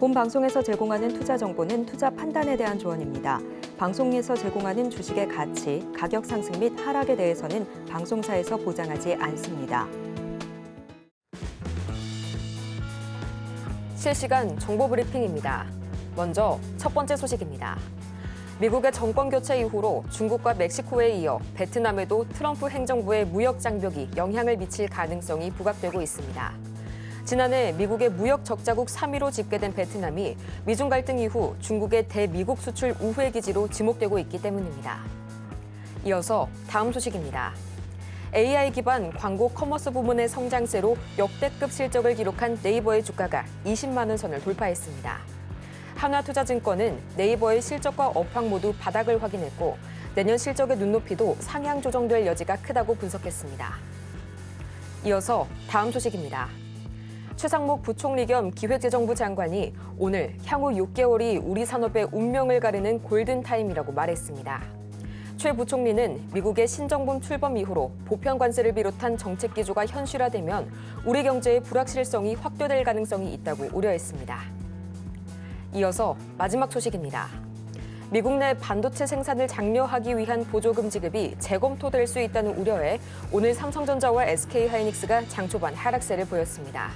본 방송에서 제공하는 투자 정보는 투자 판단에 대한 조언입니다. 방송에서 제공하는 주식의 가치, 가격 상승 및 하락에 대해서는 방송사에서 보장하지 않습니다. 실시간 정보 브리핑입니다. 먼저 첫 번째 소식입니다. 미국의 정권 교체 이후로 중국과 멕시코에 이어 베트남에도 트럼프 행정부의 무역 장벽이 영향을 미칠 가능성이 부각되고 있습니다. 지난해 미국의 무역 적자국 3위로 집계된 베트남이 미중 갈등 이후 중국의 대미국 수출 우회 기지로 지목되고 있기 때문입니다. 이어서 다음 소식입니다. AI 기반 광고 커머스 부문의 성장세로 역대급 실적을 기록한 네이버의 주가가 20만 원 선을 돌파했습니다. 한화투자증권은 네이버의 실적과 업황 모두 바닥을 확인했고 내년 실적의 눈높이도 상향 조정될 여지가 크다고 분석했습니다. 이어서 다음 소식입니다. 최상목 부총리 겸 기획재정부 장관이 오늘 향후 6개월이 우리 산업의 운명을 가르는 골든타임이라고 말했습니다. 최 부총리는 미국의 신정부 출범 이후로 보편 관세를 비롯한 정책 기조가 현실화되면 우리 경제의 불확실성이 확대될 가능성이 있다고 우려했습니다. 이어서 마지막 소식입니다. 미국 내 반도체 생산을 장려하기 위한 보조금 지급이 재검토될 수 있다는 우려에 오늘 삼성전자와 SK하이닉스가 장 초반 하락세를 보였습니다.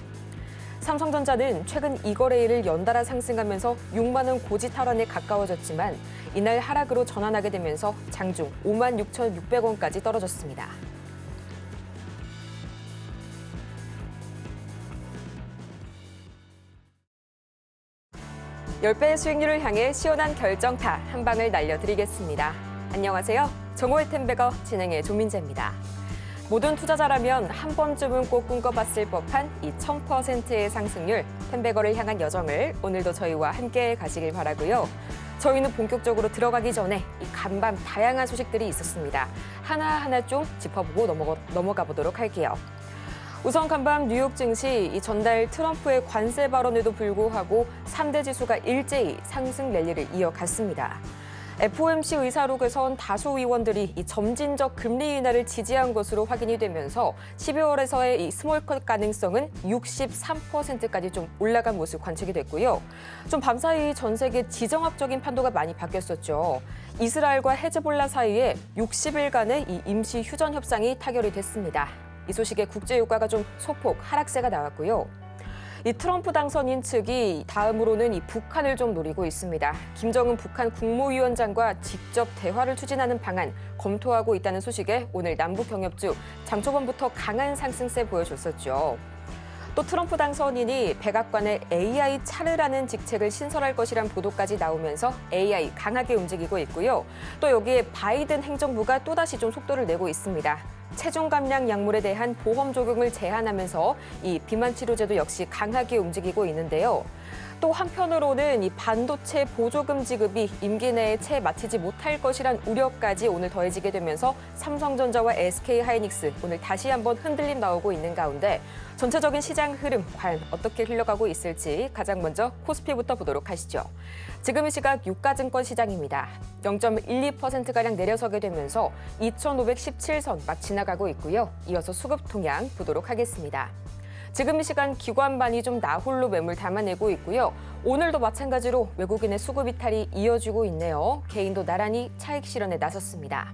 삼성전자는 최근 이거래일을 연달아 상승하면서 6만 원 고지 탈환에 가까워졌지만 이날 하락으로 전환하게 되면서 장중 56,600원까지 떨어졌습니다. (10배의) 수익률을 향해 시원한 결정타 한 방을 날려드리겠습니다. 안녕하세요. 정호의 템베거 진행의 조민재입니다. 모든 투자자라면 한 번쯤은 꼭 꿈꿔봤을 법한 이 1000%의 상승률, 템베거를 향한 여정을 오늘도 저희와 함께 가시길 바라고요. 저희는 본격적으로 들어가기 전에 이 간밤 다양한 소식들이 있었습니다. 하나하나 좀 짚어보고 넘어가 보도록 할게요. 우선 간밤 뉴욕 증시 이 전달 트럼프의 관세 발언에도 불구하고 3대 지수가 일제히 상승 랠리를 이어갔습니다. FOMC 의사록에선 다수 의원들이 이 점진적 금리 인하를 지지한 것으로 확인이 되면서 12월에서의 이 스몰컷 가능성은 63%까지 좀 올라간 모습 관측이 됐고요. 좀 밤사이 전 세계 지정학적인 판도가 많이 바뀌었었죠. 이스라엘과 헤즈볼라 사이에 60일간의 이 임시 휴전 협상이 타결이 됐습니다. 이 소식에 국제유가가 좀 소폭 하락세가 나왔고요. 이 트럼프 당선인 측이 다음으로는 이 북한을 좀 노리고 있습니다. 김정은 북한 국무위원장과 직접 대화를 추진하는 방안 검토하고 있다는 소식에 오늘 남북 경협주 장초반부터 강한 상승세 보여줬었죠. 또 트럼프 당선인이 백악관에 AI 차르라는 직책을 신설할 것이란 보도까지 나오면서 AI 강하게 움직이고 있고요. 또 여기에 바이든 행정부가 또다시 좀 속도를 내고 있습니다. 체중 감량 약물에 대한 보험 적용을 제한하면서 이 비만 치료제도 역시 강하게 움직이고 있는데요. 또 한편으로는 이 반도체 보조금 지급이 임기 내에 채 마치지 못할 것이란 우려까지 오늘 더해지게 되면서 삼성전자와 SK하이닉스 오늘 다시 한번 흔들림 나오고 있는 가운데 전체적인 시장 흐름 과연 어떻게 흘러가고 있을지 가장 먼저 코스피부터 보도록 하시죠. 지금 이 시각 유가증권 시장입니다. 0.12%가량 내려서게 되면서 2,517선 막 지나가고 있고요. 이어서 수급 동향 보도록 하겠습니다. 지금 이 시간 기관반이 좀 나홀로 매물 담아내고 있고요. 오늘도 마찬가지로 외국인의 수급 이탈이 이어지고 있네요. 개인도 나란히 차익 실현에 나섰습니다.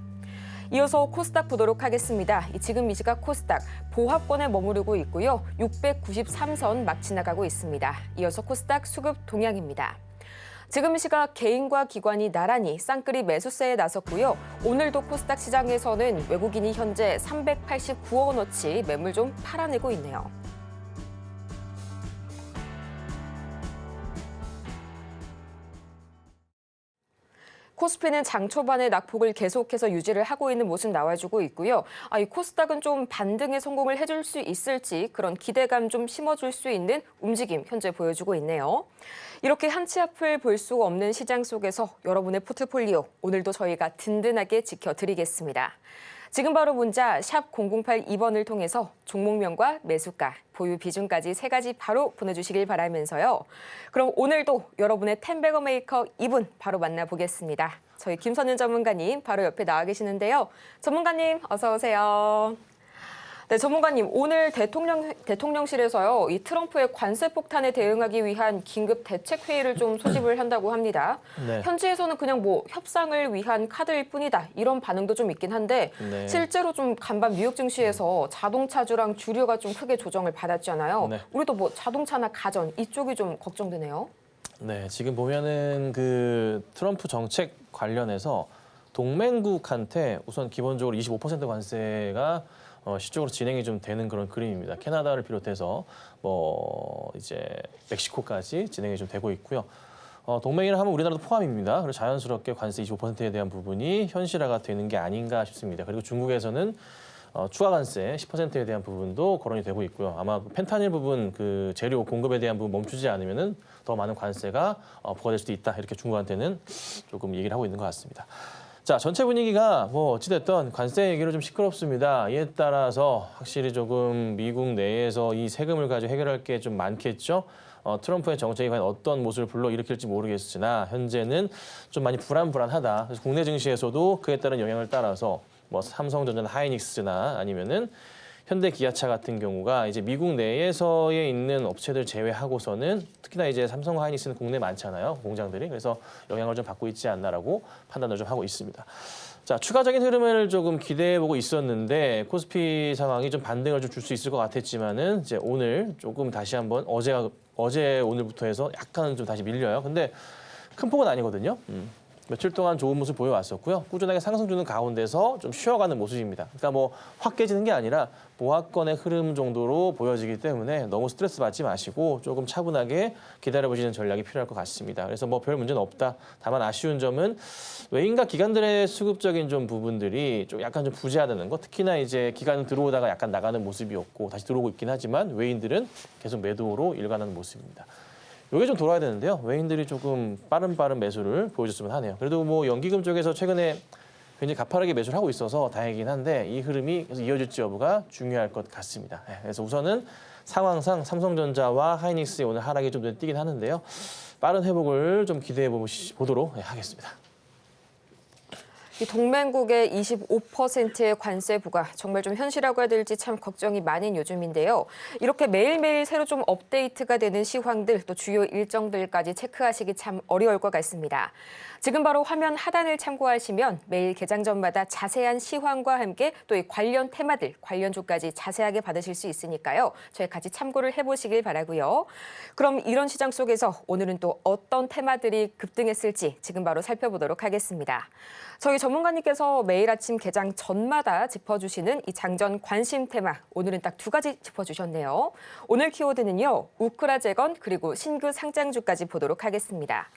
이어서 코스닥 보도록 하겠습니다. 지금 이 시각 코스닥 보합권에 머무르고 있고요. 693선 막 지나가고 있습니다. 이어서 코스닥 수급 동향입니다. 지금 이 시각 개인과 기관이 나란히 쌍끌이 매수세에 나섰고요. 오늘도 코스닥 시장에서는 외국인이 현재 389억 원어치 매물 좀 팔아내고 있네요. 코스피는 장 초반에 낙폭을 계속해서 유지를 하고 있는 모습 나와주고 있고요. 이 코스닥은 좀 반등에 성공을 해줄 수 있을지 그런 기대감 좀 심어줄 수 있는 움직임 현재 보여주고 있네요. 이렇게 한 치 앞을 볼 수 없는 시장 속에서 여러분의 포트폴리오 오늘도 저희가 든든하게 지켜드리겠습니다. 지금 바로 문자 샵 0082번을 통해서 종목명과 매수가, 보유 비중까지 3가지 바로 보내주시길 바라면서요. 그럼 오늘도 여러분의 템베거 메이커 2분 바로 만나보겠습니다. 저희 김선윤 전문가님 바로 옆에 나와 계시는데요. 전문가님 어서 오세요. 네, 전문가님, 오늘 대통령실에서요, 이 트럼프의 관세 폭탄에 대응하기 위한 긴급 대책 회의를 좀 소집을 한다고 합니다. 네. 현지에서는 그냥 뭐 협상을 위한 카드일 뿐이다, 이런 반응도 좀 있긴 한데 네. 실제로 좀 간밤 뉴욕 증시에서 자동차주랑 주류가 좀 크게 조정을 받았잖아요. 네. 우리도 뭐 자동차나 가전 이쪽이 좀 걱정되네요. 네, 지금 보면은 그 트럼프 정책 관련해서 동맹국한테 우선 기본적으로 25% 관세가 시적으로 진행이 좀 되는 그런 그림입니다. 캐나다를 비롯해서 뭐 이제 멕시코까지 진행이 좀 되고 있고요. 동맹이라 하면 우리나라도 포함입니다. 그래서 자연스럽게 관세 25%에 대한 부분이 현실화가 되는 게 아닌가 싶습니다. 그리고 중국에서는 추가 관세 10%에 대한 부분도 거론이 되고 있고요. 아마 펜타닐 부분 그 재료 공급에 대한 부분 멈추지 않으면은 더 많은 관세가 부과될 수도 있다. 이렇게 중국한테는 조금 얘기를 하고 있는 것 같습니다. 자, 전체 분위기가 뭐 어찌됐든 관세 얘기로 좀 시끄럽습니다. 이에 따라서 확실히 조금 미국 내에서 이 세금을 가지고 해결할 게 좀 많겠죠. 트럼프의 정책이 과연 어떤 모습을 불러일으킬지 모르겠으나 현재는 좀 많이 불안하다. 그래서 국내 증시에서도 그에 따른 영향을 따라서 뭐 삼성전자나 하이닉스나 아니면은 현대 기아차 같은 경우가 이제 미국 내에서에 있는 업체들 제외하고서는 특히나 이제 삼성과 하이닉스는 국내에 많잖아요. 공장들이. 그래서 영향을 좀 받고 있지 않나라고 판단을 좀 하고 있습니다. 자, 추가적인 흐름을 조금 기대해보고 있었는데 코스피 상황이 좀 반등을 좀 줄 수 있을 것 같았지만은 이제 오늘 조금 다시 한번 어제 오늘부터 해서 약간 좀 다시 밀려요. 근데 큰 폭은 아니거든요. 며칠 동안 좋은 모습 보여왔었고요. 꾸준하게 상승 주는 가운데서 좀 쉬어가는 모습입니다. 그러니까 뭐 확 깨지는 게 아니라 보합권의 흐름 정도로 보여지기 때문에 너무 스트레스 받지 마시고 조금 차분하게 기다려보시는 전략이 필요할 것 같습니다. 그래서 뭐 별 문제는 없다. 다만 아쉬운 점은 외인과 기관들의 수급적인 좀 부분들이 좀 약간 좀 부재하다는 거. 특히나 이제 기관은 들어오다가 약간 나가는 모습이었고 다시 들어오고 있긴 하지만 외인들은 계속 매도로 일관하는 모습입니다. 이게 좀 돌아야 되는데요. 외인들이 조금 빠른 매수를 보여줬으면 하네요. 그래도 뭐 연기금 쪽에서 최근에 굉장히 가파르게 매수를 하고 있어서 다행이긴 한데 이 흐름이 계속 이어질지 여부가 중요할 것 같습니다. 그래서 우선은 상황상 삼성전자와 하이닉스의 오늘 하락이 좀 눈에 띄긴 하는데요. 빠른 회복을 좀 기대해 보도록 하겠습니다. 이 동맹국의 25%의 관세 부과 정말 좀 현실화가 될지 참 걱정이 많은 요즘인데요. 이렇게 매일매일 새로 좀 업데이트가 되는 시황들 또 주요 일정들까지 체크하시기 참 어려울 것 같습니다. 지금 바로 화면 하단을 참고하시면 매일 개장 전마다 자세한 시황과 함께 또 이 관련 테마들, 관련주까지 자세하게 받으실 수 있으니까요. 저희 같이 참고를 해보시길 바라고요. 그럼 이런 시장 속에서 오늘은 또 어떤 테마들이 급등했을지 지금 바로 살펴보도록 하겠습니다. 저희 전문가님께서 매일 아침 개장 전마다 짚어주시는 이 장전 관심 테마, 오늘은 딱 두 가지 짚어주셨네요. 오늘 키워드는요, 우크라 재건 그리고 신규 상장주까지 보도록 하겠습니다.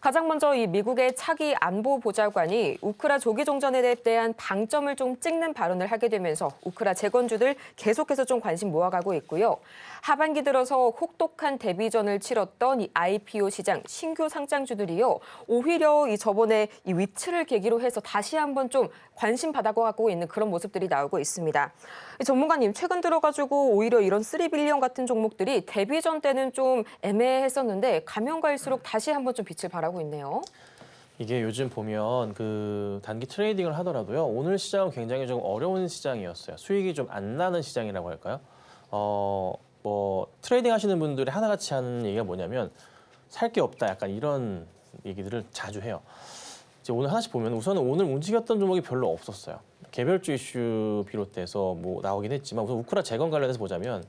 가장 먼저 이 미국의 차기 안보 보좌관이 우크라 조기 종전에 대한 방점을 좀 찍는 발언을 하게 되면서 우크라 재건주들 계속해서 좀 관심 모아가고 있고요. 하반기 들어서 혹독한 데뷔전을 치렀던 이 IPO 시장 신규 상장주들이요. 오히려 이 저번에 이 위치를 계기로 해서 다시 한번 좀 관심 받아가고 있는 그런 모습들이 나오고 있습니다. 전문가님, 최근 들어가지고 오히려 이런 3빌리언 같은 종목들이 데뷔전 때는 좀 애매했었는데 가면 갈수록 다시 한번 좀 빛을 발하고 있네요. 이게 요즘 보면 그 단기 트레이딩을 하더라도요. 오늘 시장은 굉장히 좀 어려운 시장이었어요. 수익이 좀 안 나는 시장이라고 할까요? 뭐 트레이딩 하시는 분들이 하나같이 하는 얘기가 뭐냐면 살 게 없다. 약간 이런 얘기들을 자주 해요. 이제 오늘 하나씩 보면 우선은 오늘 움직였던 종목이 별로 없었어요. 개별주 이슈 비롯돼서 뭐 나오긴 했지만 우선 우크라 재건 관련해서 보자면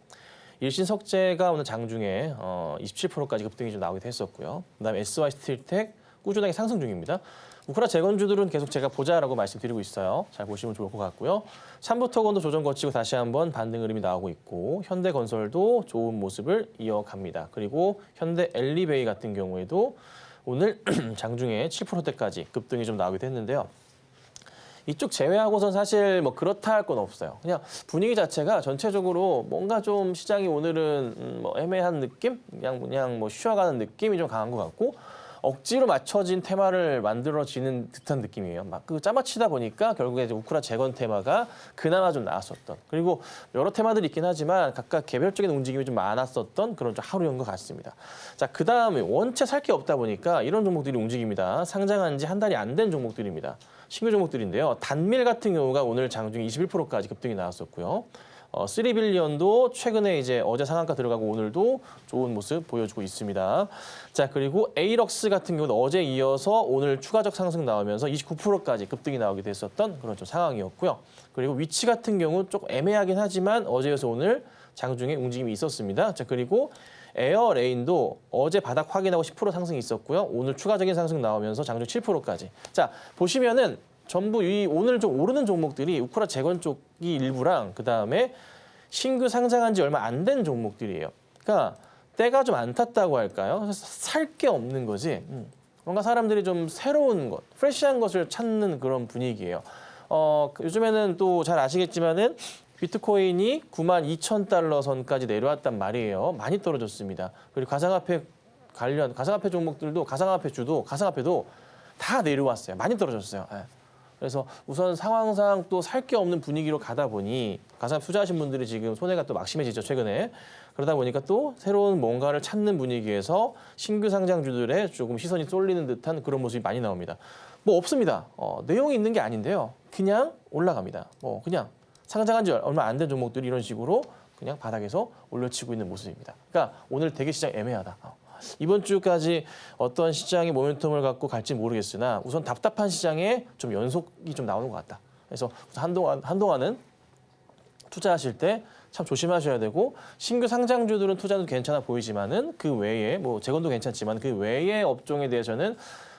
일신석재가 오늘 장중에 27%까지 급등이 좀 나오기도 했었고요. 그다음에 SY스틸텍 꾸준하게 상승 중입니다. 우크라 재건주들은 계속 제가 보자라고 말씀드리고 있어요. 잘 보시면 좋을 것 같고요. 삼부토건도 조정 거치고 다시 한번 반등 흐름이 나오고 있고 현대건설도 좋은 모습을 이어갑니다. 그리고 현대 엘리베이 같은 경우에도 오늘 장중에 7%대까지 급등이 좀 나오기도 했는데요. 이쪽 제외하고선 사실 뭐 그렇다 할 건 없어요. 그냥 분위기 자체가 전체적으로 뭔가 좀 시장이 오늘은 뭐 애매한 느낌? 그냥 뭐 쉬어가는 느낌이 좀 강한 것 같고 억지로 맞춰진 테마를 만들어지는 듯한 느낌이에요. 막 그 짜맞히다 보니까 결국에 이제 우크라 재건 테마가 그나마 좀 나왔었던. 그리고 여러 테마들이 있긴 하지만 각각 개별적인 움직임이 좀 많았었던 그런 좀 하루인 것 같습니다. 자, 그 다음에 원체 살 게 없다 보니까 이런 종목들이 움직입니다. 상장한 지 한 달이 안 된 종목들입니다. 신규 종목들인데요. 단밀 같은 경우가 오늘 장중에 21%까지 급등이 나왔었고요. 쓰리빌리언도 최근에 이제 어제 상한가 들어가고 오늘도 좋은 모습 보여주고 있습니다. 자, 그리고 에이럭스 같은 경우는 어제 이어서 오늘 추가적 상승 나오면서 29%까지 급등이 나오게 됐었던 그런 좀 상황이었고요. 그리고 위치 같은 경우 조금 애매하긴 하지만 어제에서 오늘 장중에 움직임이 있었습니다. 자, 그리고 에어레인도 어제 바닥 확인하고 10% 상승이 있었고요. 오늘 추가적인 상승 나오면서 장중 7%까지. 자, 보시면은 전부 이 오늘 좀 오르는 종목들이 우크라 재건 쪽이 일부랑 그다음에 신규 상장한 지 얼마 안 된 종목들이에요. 그러니까 때가 좀 안 탔다고 할까요? 살 게 없는 거지. 뭔가 사람들이 좀 새로운 것, 프레시한 것을 찾는 그런 분위기예요. 요즘에는 또 잘 아시겠지만은 비트코인이 92,000달러 선까지 내려왔단 말이에요. 많이 떨어졌습니다. 그리고 가상화폐 관련 가상화폐 종목들도 가상화폐도 다 내려왔어요. 많이 떨어졌어요. 네. 그래서 우선 상황상 또 살 게 없는 분위기로 가다 보니 가상화폐 투자하신 분들이 지금 손해가 또 막심해지죠, 최근에. 그러다 보니까 또 새로운 뭔가를 찾는 분위기에서 신규 상장주들의 조금 시선이 쏠리는 듯한 그런 모습이 많이 나옵니다. 뭐 없습니다. 내용이 있는 게 아닌데요. 그냥 올라갑니다. 그냥 상장한 지 얼마 안 된 종목들이 이런 식으로 그냥 바닥에서 올려치고 있는 모습입니다. 그러니까 오늘 되게 시장 애매하다. 이번 주까지 어떤 시장의 모멘텀을 갖고 갈지 모르겠으나 우선 답답한 시장에 좀 연속이 좀 나오는 것 같다. 그래서 한동안은 투자하실 때 참 조심하셔야 되고 신규 상장주들은 투자도 괜찮아 보이지만은 그 외에 뭐 재건도 괜찮지만 그 외의 업종에 대해서는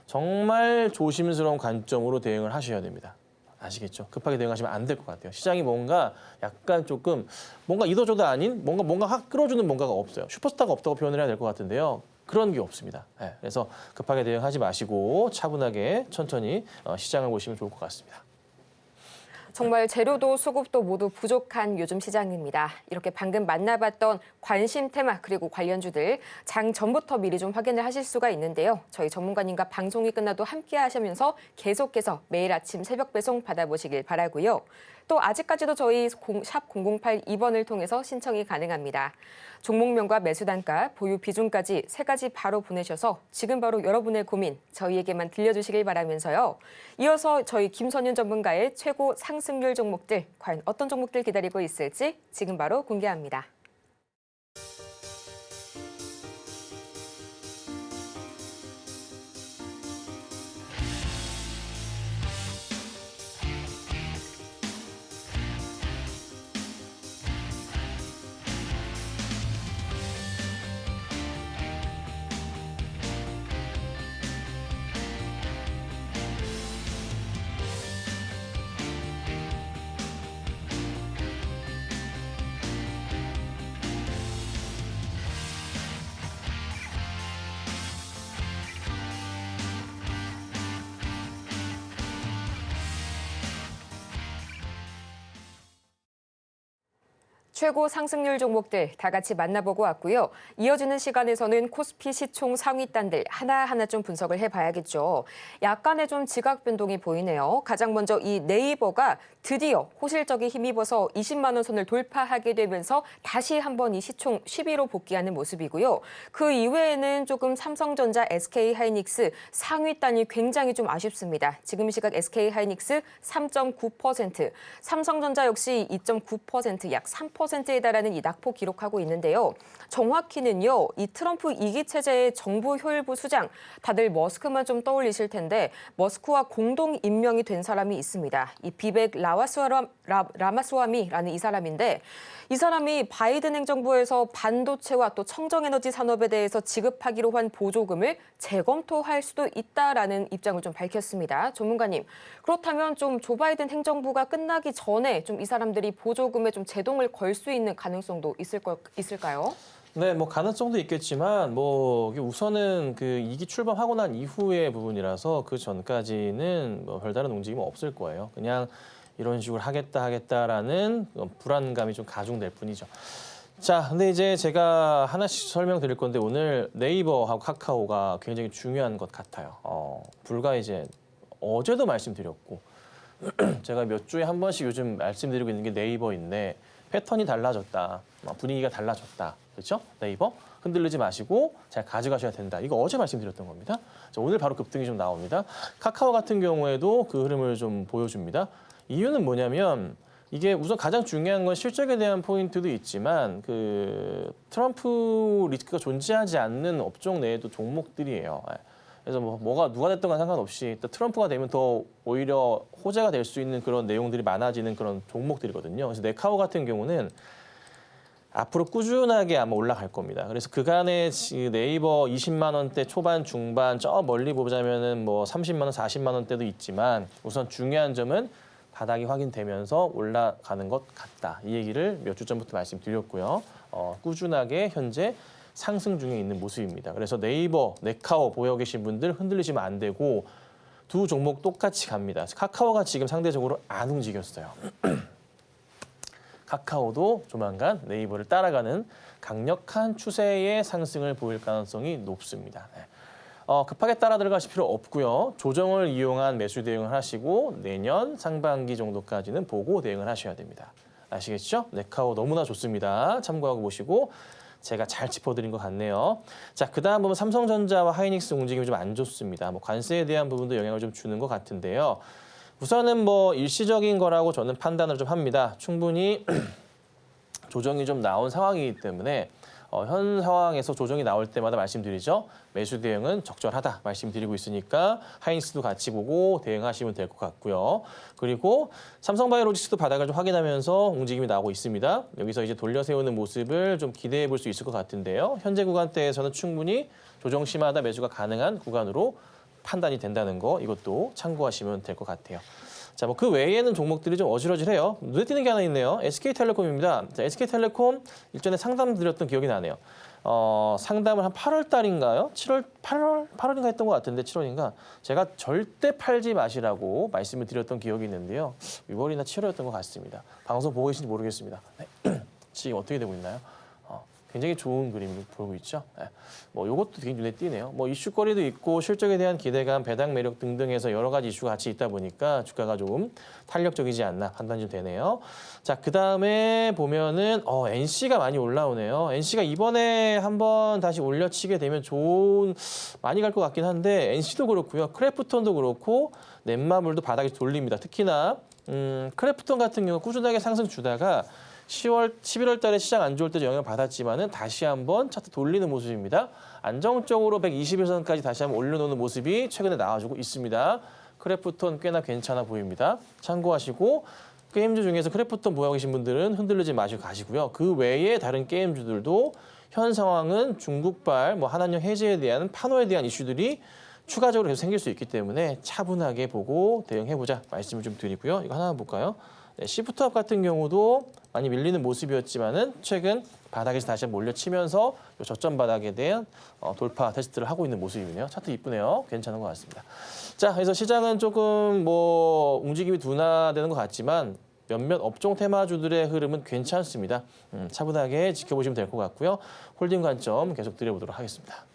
정말 조심스러운 관점으로 대응을 하셔야 됩니다. 아시겠죠? 급하게 대응하시면 안 될 것 같아요. 시장이 뭔가 약간 조금 뭔가 이도저도 아닌 뭔가 확 끌어주는 뭔가가 없어요. 슈퍼스타가 없다고 표현을 해야 될 것 같은데요. 그런 게 없습니다. 네, 그래서 급하게 대응하지 마시고 차분하게 천천히 시장을 보시면 좋을 것 같습니다. 정말 재료도 수급도 모두 부족한 요즘 시장입니다. 이렇게 방금 만나봤던 관심 테마 그리고 관련주들 장 전부터 미리 좀 확인을 하실 수가 있는데요. 저희 전문가님과 방송이 끝나도 함께 하시면서 계속해서 매일 아침 새벽 배송 받아보시길 바라고요. 또 아직까지도 저희 샵 0082번을 통해서 신청이 가능합니다. 종목명과 매수 단가, 보유 비중까지 세 가지 바로 보내셔서 지금 바로 여러분의 고민 저희에게만 들려주시길 바라면서요. 이어서 저희 김선윤 전문가의 최고 상승률 종목들, 과연 어떤 종목들 기다리고 있을지 지금 바로 공개합니다. 최고 상승률 종목들 다 같이 만나보고 왔고요. 이어지는 시간에서는 코스피 시총 상위단들 하나하나 좀 분석을 해봐야겠죠. 약간의 좀 지각 변동이 보이네요. 가장 먼저 이 네이버가 드디어 호실적에 힘입어서 20만 원 선을 돌파하게 되면서 다시 한번 이 시총 10위로 복귀하는 모습이고요. 그 이외에는 조금 삼성전자, SK하이닉스 상위단이 굉장히 좀 아쉽습니다. 지금 시각 SK하이닉스 3.9%, 삼성전자 역시 2.9%, 약 3%에 달하는 이 낙폭 기록하고 있는데요. 정확히는요, 이 트럼프 2기 체제의 정부 효율부 수장, 다들 머스크만 좀 떠올리실 텐데 머스크와 공동 임명이 된 사람이 있습니다. 이 비벡 라마스와미라는 이 사람인데 이 사람이 바이든 행정부에서 반도체와 또 청정에너지 산업에 대해서 지급하기로 한 보조금을 재검토할 수도 있다라는 입장을 좀 밝혔습니다. 전문가님, 그렇다면 좀 조 바이든 행정부가 끝나기 전에 좀 이 사람들이 보조금에 좀 제동을 걸 수 있는 가능성도 있을까요? 네, 뭐 가능성도 있겠지만 뭐 우선은 그 2기 출범하고 난 이후의 부분이라서 그 전까지는 뭐 별다른 움직임은 없을 거예요. 그냥 이런 식으로 하겠다라는 불안감이 좀 가중될 뿐이죠. 자, 근데 이제 제가 하나씩 설명드릴 건데 오늘 네이버하고 카카오가 굉장히 중요한 것 같아요. 불과 이제 어제도 말씀드렸고 제가 몇 주에 한 번씩 요즘 말씀드리고 있는 게 네이버인데 패턴이 달라졌다, 분위기가 달라졌다, 그렇죠? 네이버 흔들리지 마시고 잘 가져가셔야 된다. 이거 어제 말씀드렸던 겁니다. 자, 오늘 바로 급등이 좀 나옵니다. 카카오 같은 경우에도 그 흐름을 좀 보여줍니다. 이유는 뭐냐면 이게 우선 가장 중요한 건 실적에 대한 포인트도 있지만 그 트럼프 리스크가 존재하지 않는 업종 내에도 종목들이에요. 그래서 뭐가 누가 됐든 간 상관없이 트럼프가 되면 더 오히려 호재가 될 수 있는 그런 내용들이 많아지는 그런 종목들이거든요. 그래서 네카오 같은 경우는 앞으로 꾸준하게 아마 올라갈 겁니다. 그래서 그간의 네이버 20만 원대 초반 중반 저 멀리 보자면은 뭐 30만 원, 40만 원대도 있지만 우선 중요한 점은 바닥이 확인되면서 올라가는 것 같다. 이 얘기를 몇 주 전부터 말씀드렸고요. 꾸준하게 현재 상승 중에 있는 모습입니다. 그래서 네이버, 네카오 보여 계신 분들 흔들리시면 안 되고 두 종목 똑같이 갑니다. 카카오가 지금 상대적으로 안 움직였어요. 카카오도 조만간 네이버를 따라가는 강력한 추세의 상승을 보일 가능성이 높습니다. 급하게 따라 들어가실 필요 없고요. 조정을 이용한 매수 대응을 하시고 내년 상반기 정도까지는 보고 대응을 하셔야 됩니다. 아시겠죠? 네카오 너무나 좋습니다. 참고하고 보시고 제가 잘 짚어드린 것 같네요. 자, 그다음 보면 삼성전자와 하이닉스 움직임이 좀 안 좋습니다. 뭐 관세에 대한 부분도 영향을 좀 주는 것 같은데요. 우선은 뭐 일시적인 거라고 저는 판단을 좀 합니다. 충분히 조정이 좀 나온 상황이기 때문에 현 상황에서 조정이 나올 때마다 말씀드리죠. 매수 대응은 적절하다 말씀드리고 있으니까 하이닉스도 같이 보고 대응하시면 될 것 같고요. 그리고 삼성바이오로직스도 바닥을 좀 확인하면서 움직임이 나오고 있습니다. 여기서 이제 돌려 세우는 모습을 좀 기대해 볼 수 있을 것 같은데요. 현재 구간대에서는 충분히 조정 시마다 매수가 가능한 구간으로 판단이 된다는 거 이것도 참고하시면 될 것 같아요. 자, 뭐 그 외에는 종목들이 좀 어지러지해요. 눈에 띄는 게 하나 있네요. SK텔레콤입니다. 자, SK텔레콤 일전에 상담 드렸던 기억이 나네요. 상담을 한 8월 달인가요? 8월인가 했던 것 같은데 7월인가? 제가 절대 팔지 마시라고 말씀을 드렸던 기억이 있는데요. 6월이나 7월이었던 것 같습니다. 방송 보고 계신지 모르겠습니다. 네. 지금 어떻게 되고 있나요? 굉장히 좋은 그림을 보고 있죠. 뭐 이것도 되게 눈에 띄네요. 뭐 이슈거리도 있고 실적에 대한 기대감, 배당 매력 등등해서 여러 가지 이슈가 같이 있다 보니까 주가가 조금 탄력적이지 않나 판단이 좀 되네요. 자, 그다음에 보면은 NC가 많이 올라오네요. NC가 이번에 한번 다시 올려치게 되면 많이 갈 것 같긴 한데 NC도 그렇고요. 크래프톤도 그렇고 넷마블도 바닥에 돌립니다. 특히나 크래프톤 같은 경우 꾸준하게 상승 주다가 11월 달에 시장 안 좋을 때 영향을 받았지만은 다시 한번 차트 돌리는 모습입니다. 안정적으로 121선까지 다시 한번 올려놓는 모습이 최근에 나와주고 있습니다. 크래프톤 꽤나 괜찮아 보입니다. 참고하시고 게임주 중에서 크래프톤 보유하고 계신 분들은 흔들리지 마시고 가시고요. 그 외에 다른 게임주들도 현 상황은 중국발 한한령 해제에 대한 판호에 대한 이슈들이 추가적으로 계속 생길 수 있기 때문에 차분하게 보고 대응해보자 말씀을 좀 드리고요. 이거 하나 볼까요? 네, 시프트업 같은 경우도 많이 밀리는 모습이었지만은 최근 바닥에서 다시 몰려치면서 저점 바닥에 대한 돌파 테스트를 하고 있는 모습이네요. 차트 이쁘네요. 괜찮은 것 같습니다. 자, 그래서 시장은 조금 움직임이 둔화되는 것 같지만 몇몇 업종 테마주들의 흐름은 괜찮습니다. 차분하게 지켜보시면 될 것 같고요. 홀딩 관점 계속 드려보도록 하겠습니다.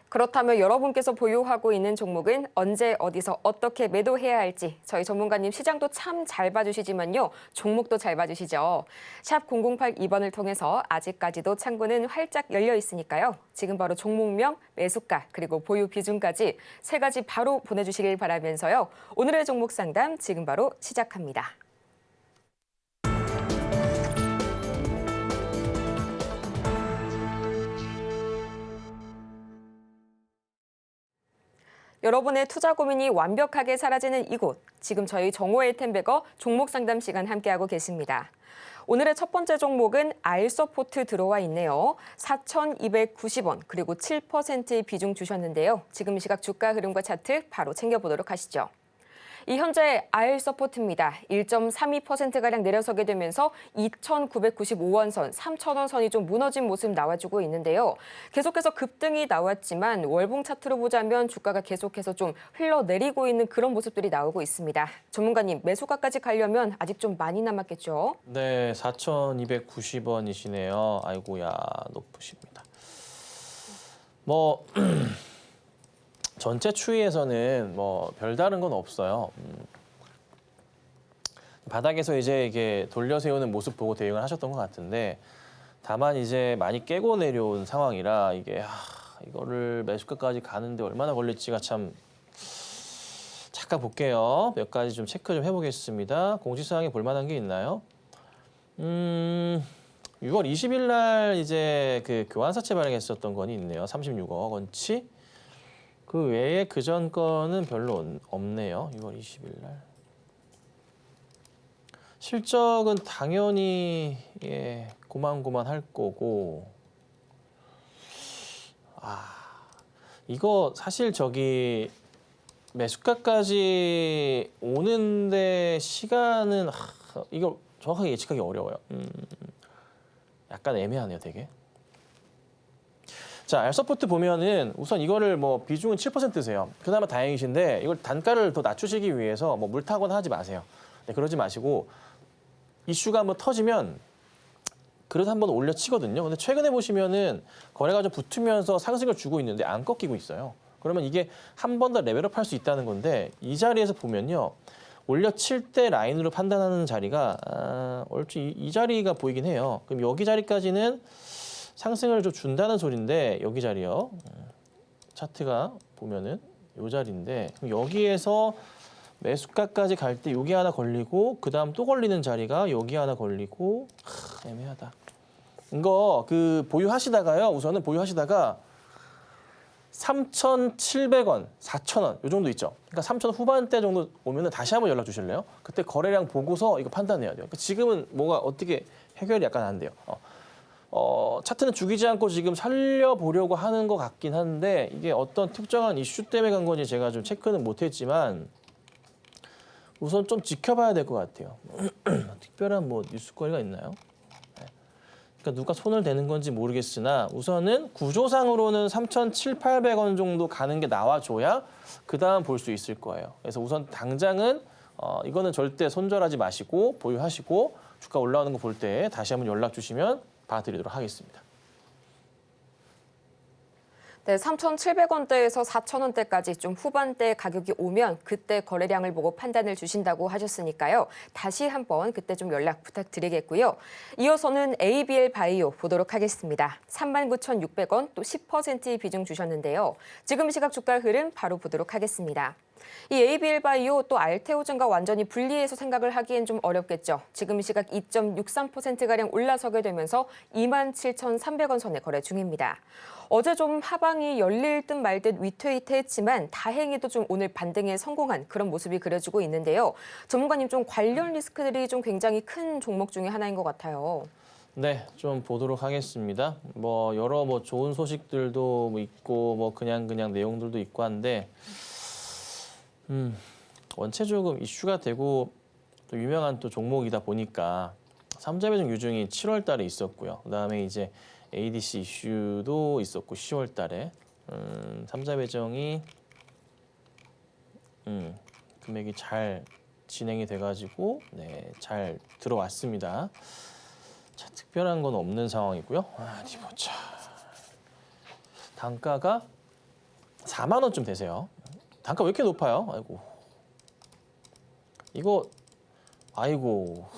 그렇다면 여러분께서 보유하고 있는 종목은 언제 어디서 어떻게 매도해야 할지 저희 전문가님 시장도 참 잘 봐주시지만요. 종목도 잘 봐주시죠. 샵 0082번을 통해서 아직까지도 창구는 활짝 열려 있으니까요. 지금 바로 종목명, 매수가, 그리고 보유 비중까지 세 가지 바로 보내주시길 바라면서요. 오늘의 종목 상담 지금 바로 시작합니다. 여러분의 투자 고민이 완벽하게 사라지는 이곳, 지금 저희 정호의 템베거 종목 상담 시간 함께하고 계십니다. 오늘의 첫 번째 종목은 알서포트 들어와 있네요. 4,290원, 그리고 7%의 비중 주셨는데요. 지금 이 시각 주가 흐름과 차트 바로 챙겨보도록 하시죠. 이 현재 알서포트입니다. 1.32%가량 내려서게 되면서 2,995원 선, 3,000원 선이 좀 무너진 모습 나와주고 있는데요. 계속해서 급등이 나왔지만 월봉 차트로 보자면 주가가 계속해서 좀 흘러내리고 있는 그런 모습들이 나오고 있습니다. 전문가님, 매수가까지 가려면 아직 좀 많이 남았겠죠? 네, 4,290원이시네요. 아이고야, 높으십니다. 전체 추이에서는 별다른 건 없어요. 바닥에서 이제 이게 돌려 세우는 모습 보고 대응을 하셨던 것 같은데 다만 이제 많이 깨고 내려온 상황이라 이게 이거를 매수가까지 가는데 얼마나 걸릴지가 참 잠깐 볼게요. 몇 가지 좀 체크 좀 해보겠습니다. 공지사항에 볼만한 게 있나요? 6월 20일 날 이제 그 교환사채 발행했었던 건이 있네요. 36억 원치. 그 외에 그전 건은 별로 없네요. 6월 20일 날. 실적은 당연히 고만고만할 거고. 이거 사실 저기 매수가까지 오는데 시간은 이거 정확하게 예측하기 어려워요. 약간 애매하네요, 되게. 자, 알서포트 보면은 우선 이거를 뭐 비중은 7%세요. 그나마 다행이신데 이걸 단가를 더 낮추시기 위해서 뭐 물타거나 하지 마세요. 네, 그러지 마시고 이슈가 한번 터지면 그래도 한번 올려치거든요. 근데 최근에 보시면은 거래가 좀 붙으면서 상승을 주고 있는데 안 꺾이고 있어요. 그러면 이게 한 번 더 레벨업 할 수 있다는 건데 이 자리에서 보면요. 올려칠 때 라인으로 판단하는 자리가 얼추 이 자리가 보이긴 해요. 그럼 여기 자리까지는 상승을 좀 준다는 소린데 여기 자리요. 차트가 보면은 이 자리인데 그럼 여기에서 매수가까지 갈 때 여기 하나 걸리고 그다음 또 걸리는 자리가 여기 하나 걸리고 애매하다. 이거 그 보유하시다가요. 우선은 보유하시다가 3,700원, 4,000원 이 정도 있죠. 그러니까 3,000 후반대 정도 오면은 다시 한번 연락 주실래요? 그때 거래량 보고서 이거 판단해야 돼요. 지금은 뭐가 어떻게 해결이 약간 안 돼요. 차트는 죽이지 않고 지금 살려보려고 하는 것 같긴 한데 이게 어떤 특정한 이슈 때문에 간 건지 제가 좀 체크는 못했지만 우선 좀 지켜봐야 될 것 같아요. 특별한 뭐 뉴스거리가 있나요? 그러니까 누가 손을 대는 건지 모르겠으나 우선은 구조상으로는 3,700~800원 정도 가는 게 나와줘야 그 다음 볼 수 있을 거예요. 그래서 우선 당장은 이거는 절대 손절하지 마시고 보유하시고 주가 올라오는 거 볼 때 다시 한번 연락 주시면 봐드리도록 하겠습니다. 네, 3,700원대에서 4,000원대까지 좀 후반대 가격이 오면 그때 거래량을 보고 판단을 주신다고 하셨으니까요. 다시 한번 그때 좀 연락 부탁드리겠고요. 이어서는 ABL 바이오 보도록 하겠습니다. 39,600원 또 10% 비중 주셨는데요. 지금 시각 주가 흐름 바로 보도록 하겠습니다. 이 ABL 바이오 또 알테오젠과 완전히 분리해서 생각을 하기엔 좀 어렵겠죠. 지금 시각 2.63%가량 올라서게 되면서 27,300원 선에 거래 중입니다. 어제 좀 하방이 열릴 듯 말 듯 위태위태했지만 다행히도 좀 오늘 반등에 성공한 그런 모습이 그려지고 있는데요. 전문가님 좀 관련 리스크들이 좀 굉장히 큰 종목 중에 하나인 것 같아요. 네, 좀 보도록 하겠습니다. 뭐 여러 뭐 좋은 소식들도 뭐 있고 뭐 그냥 내용들도 있고 한데 원체 조금 이슈가 되고 또 유명한 또 종목이다 보니까 삼자 배정 유증이 7월 달에 있었고요. 그다음에 이제 ADC 이슈도 있었고 10월 달에 삼자 배정이 금액이 잘 진행이 돼가지고 네, 잘 들어왔습니다. 자, 특별한 건 없는 상황이고요. 어디 보자. 단가가 4만 원쯤 되세요. 단가 왜 이렇게 높아요? 아이고. 이거 아이고.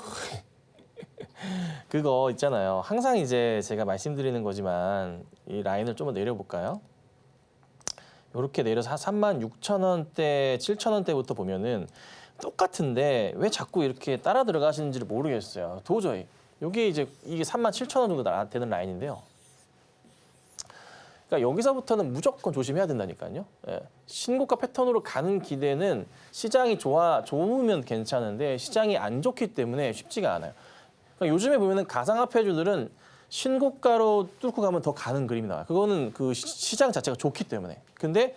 그거 있잖아요. 항상 이제 제가 말씀드리는 거지만 이 라인을 좀 더 내려볼까요? 이렇게 내려서 36,000원대, 7,000원대부터 보면은 똑같은데 왜 자꾸 이렇게 따라 들어가시는지를 모르겠어요. 도저히. 이게 이제 이게 37,000원 정도 되는 라인인데요. 그러니까 여기서부터는 무조건 조심해야 된다니까요. 예. 신고가 패턴으로 가는 기대는 시장이 좋으면 괜찮은데 시장이 안 좋기 때문에 쉽지가 않아요. 그러니까 요즘에 보면은 가상화폐주들은 신고가로 뚫고 가면 더 가는 그림이 나와요. 그거는 그 시장 자체가 좋기 때문에. 근데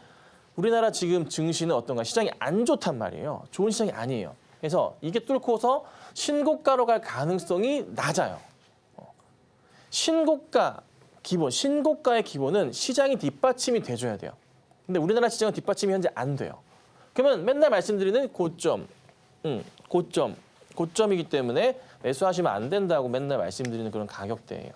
우리나라 지금 증시는 어떤가? 시장이 안 좋단 말이에요. 좋은 시장이 아니에요. 그래서 이게 뚫고서 신고가로 갈 가능성이 낮아요. 신고가의 기본은 시장이 뒷받침이 돼줘야 돼요. 근데 우리나라 시장은 뒷받침이 현재 안 돼요. 그러면 맨날 말씀드리는 고점이기 때문에 매수하시면 안 된다고 맨날 말씀드리는 그런 가격대예요.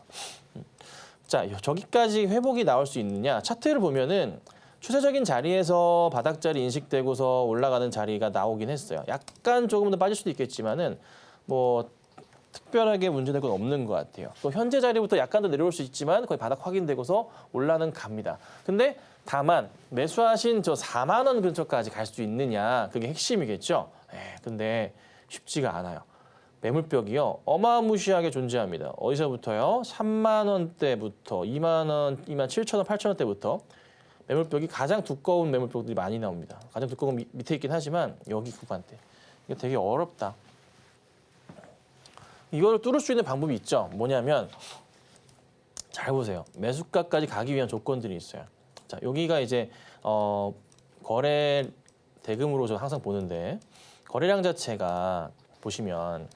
자, 저기까지 회복이 나올 수 있느냐? 차트를 보면은 추세적인 자리에서 바닥자리 인식되고서 올라가는 자리가 나오긴 했어요. 약간 조금 더 빠질 수도 있겠지만은 뭐 특별하게 문제될 건 없는 것 같아요. 또 현재 자리부터 약간 더 내려올 수 있지만 거의 바닥 확인되고서 올라는 갑니다. 근데 다만 매수하신 저 4만 원 근처까지 갈 수 있느냐 그게 핵심이겠죠. 근데 쉽지가 않아요. 매물벽이요 어마무시하게 존재합니다. 어디서부터요? 3만 원대부터 2만 원, 2만 7천 원, 8천 원대부터 매물벽이 가장 두꺼운 매물벽들이 많이 나옵니다. 가장 두꺼운 밑에 있긴 하지만 여기 구간대. 이거 되게 어렵다. 이걸 뚫을 수 있는 방법이 있죠. 뭐냐면 잘 보세요. 매수가까지 가기 위한 조건들이 있어요. 자, 여기가 이제 거래 대금으로 저 항상 보는데 거래량 자체가 보시면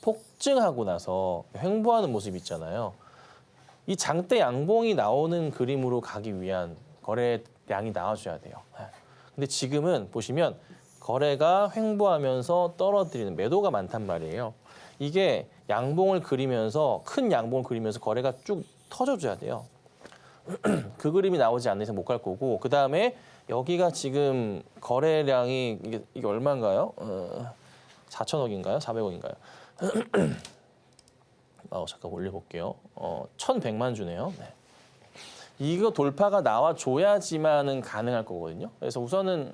폭증하고 나서 횡보하는 모습이 있잖아요. 이 장대 양봉이 나오는 그림으로 가기 위한 거래량이 나와줘야 돼요. 근데 지금은 보시면 거래가 횡보하면서 떨어뜨리는 매도가 많단 말이에요. 이게 양봉을 그리면서 큰 양봉을 그리면서 거래가 쭉 터져줘야 돼요. 그 그림이 나오지 않는 이상 못 갈 거고 그 다음에 여기가 지금 거래량이 이게 얼마인가요? 4천억인가요? 400억인가요? 잠깐 올려볼게요. 1,100만 주네요. 네. 이거 돌파가 나와줘야지만은 가능할 거거든요. 그래서 우선은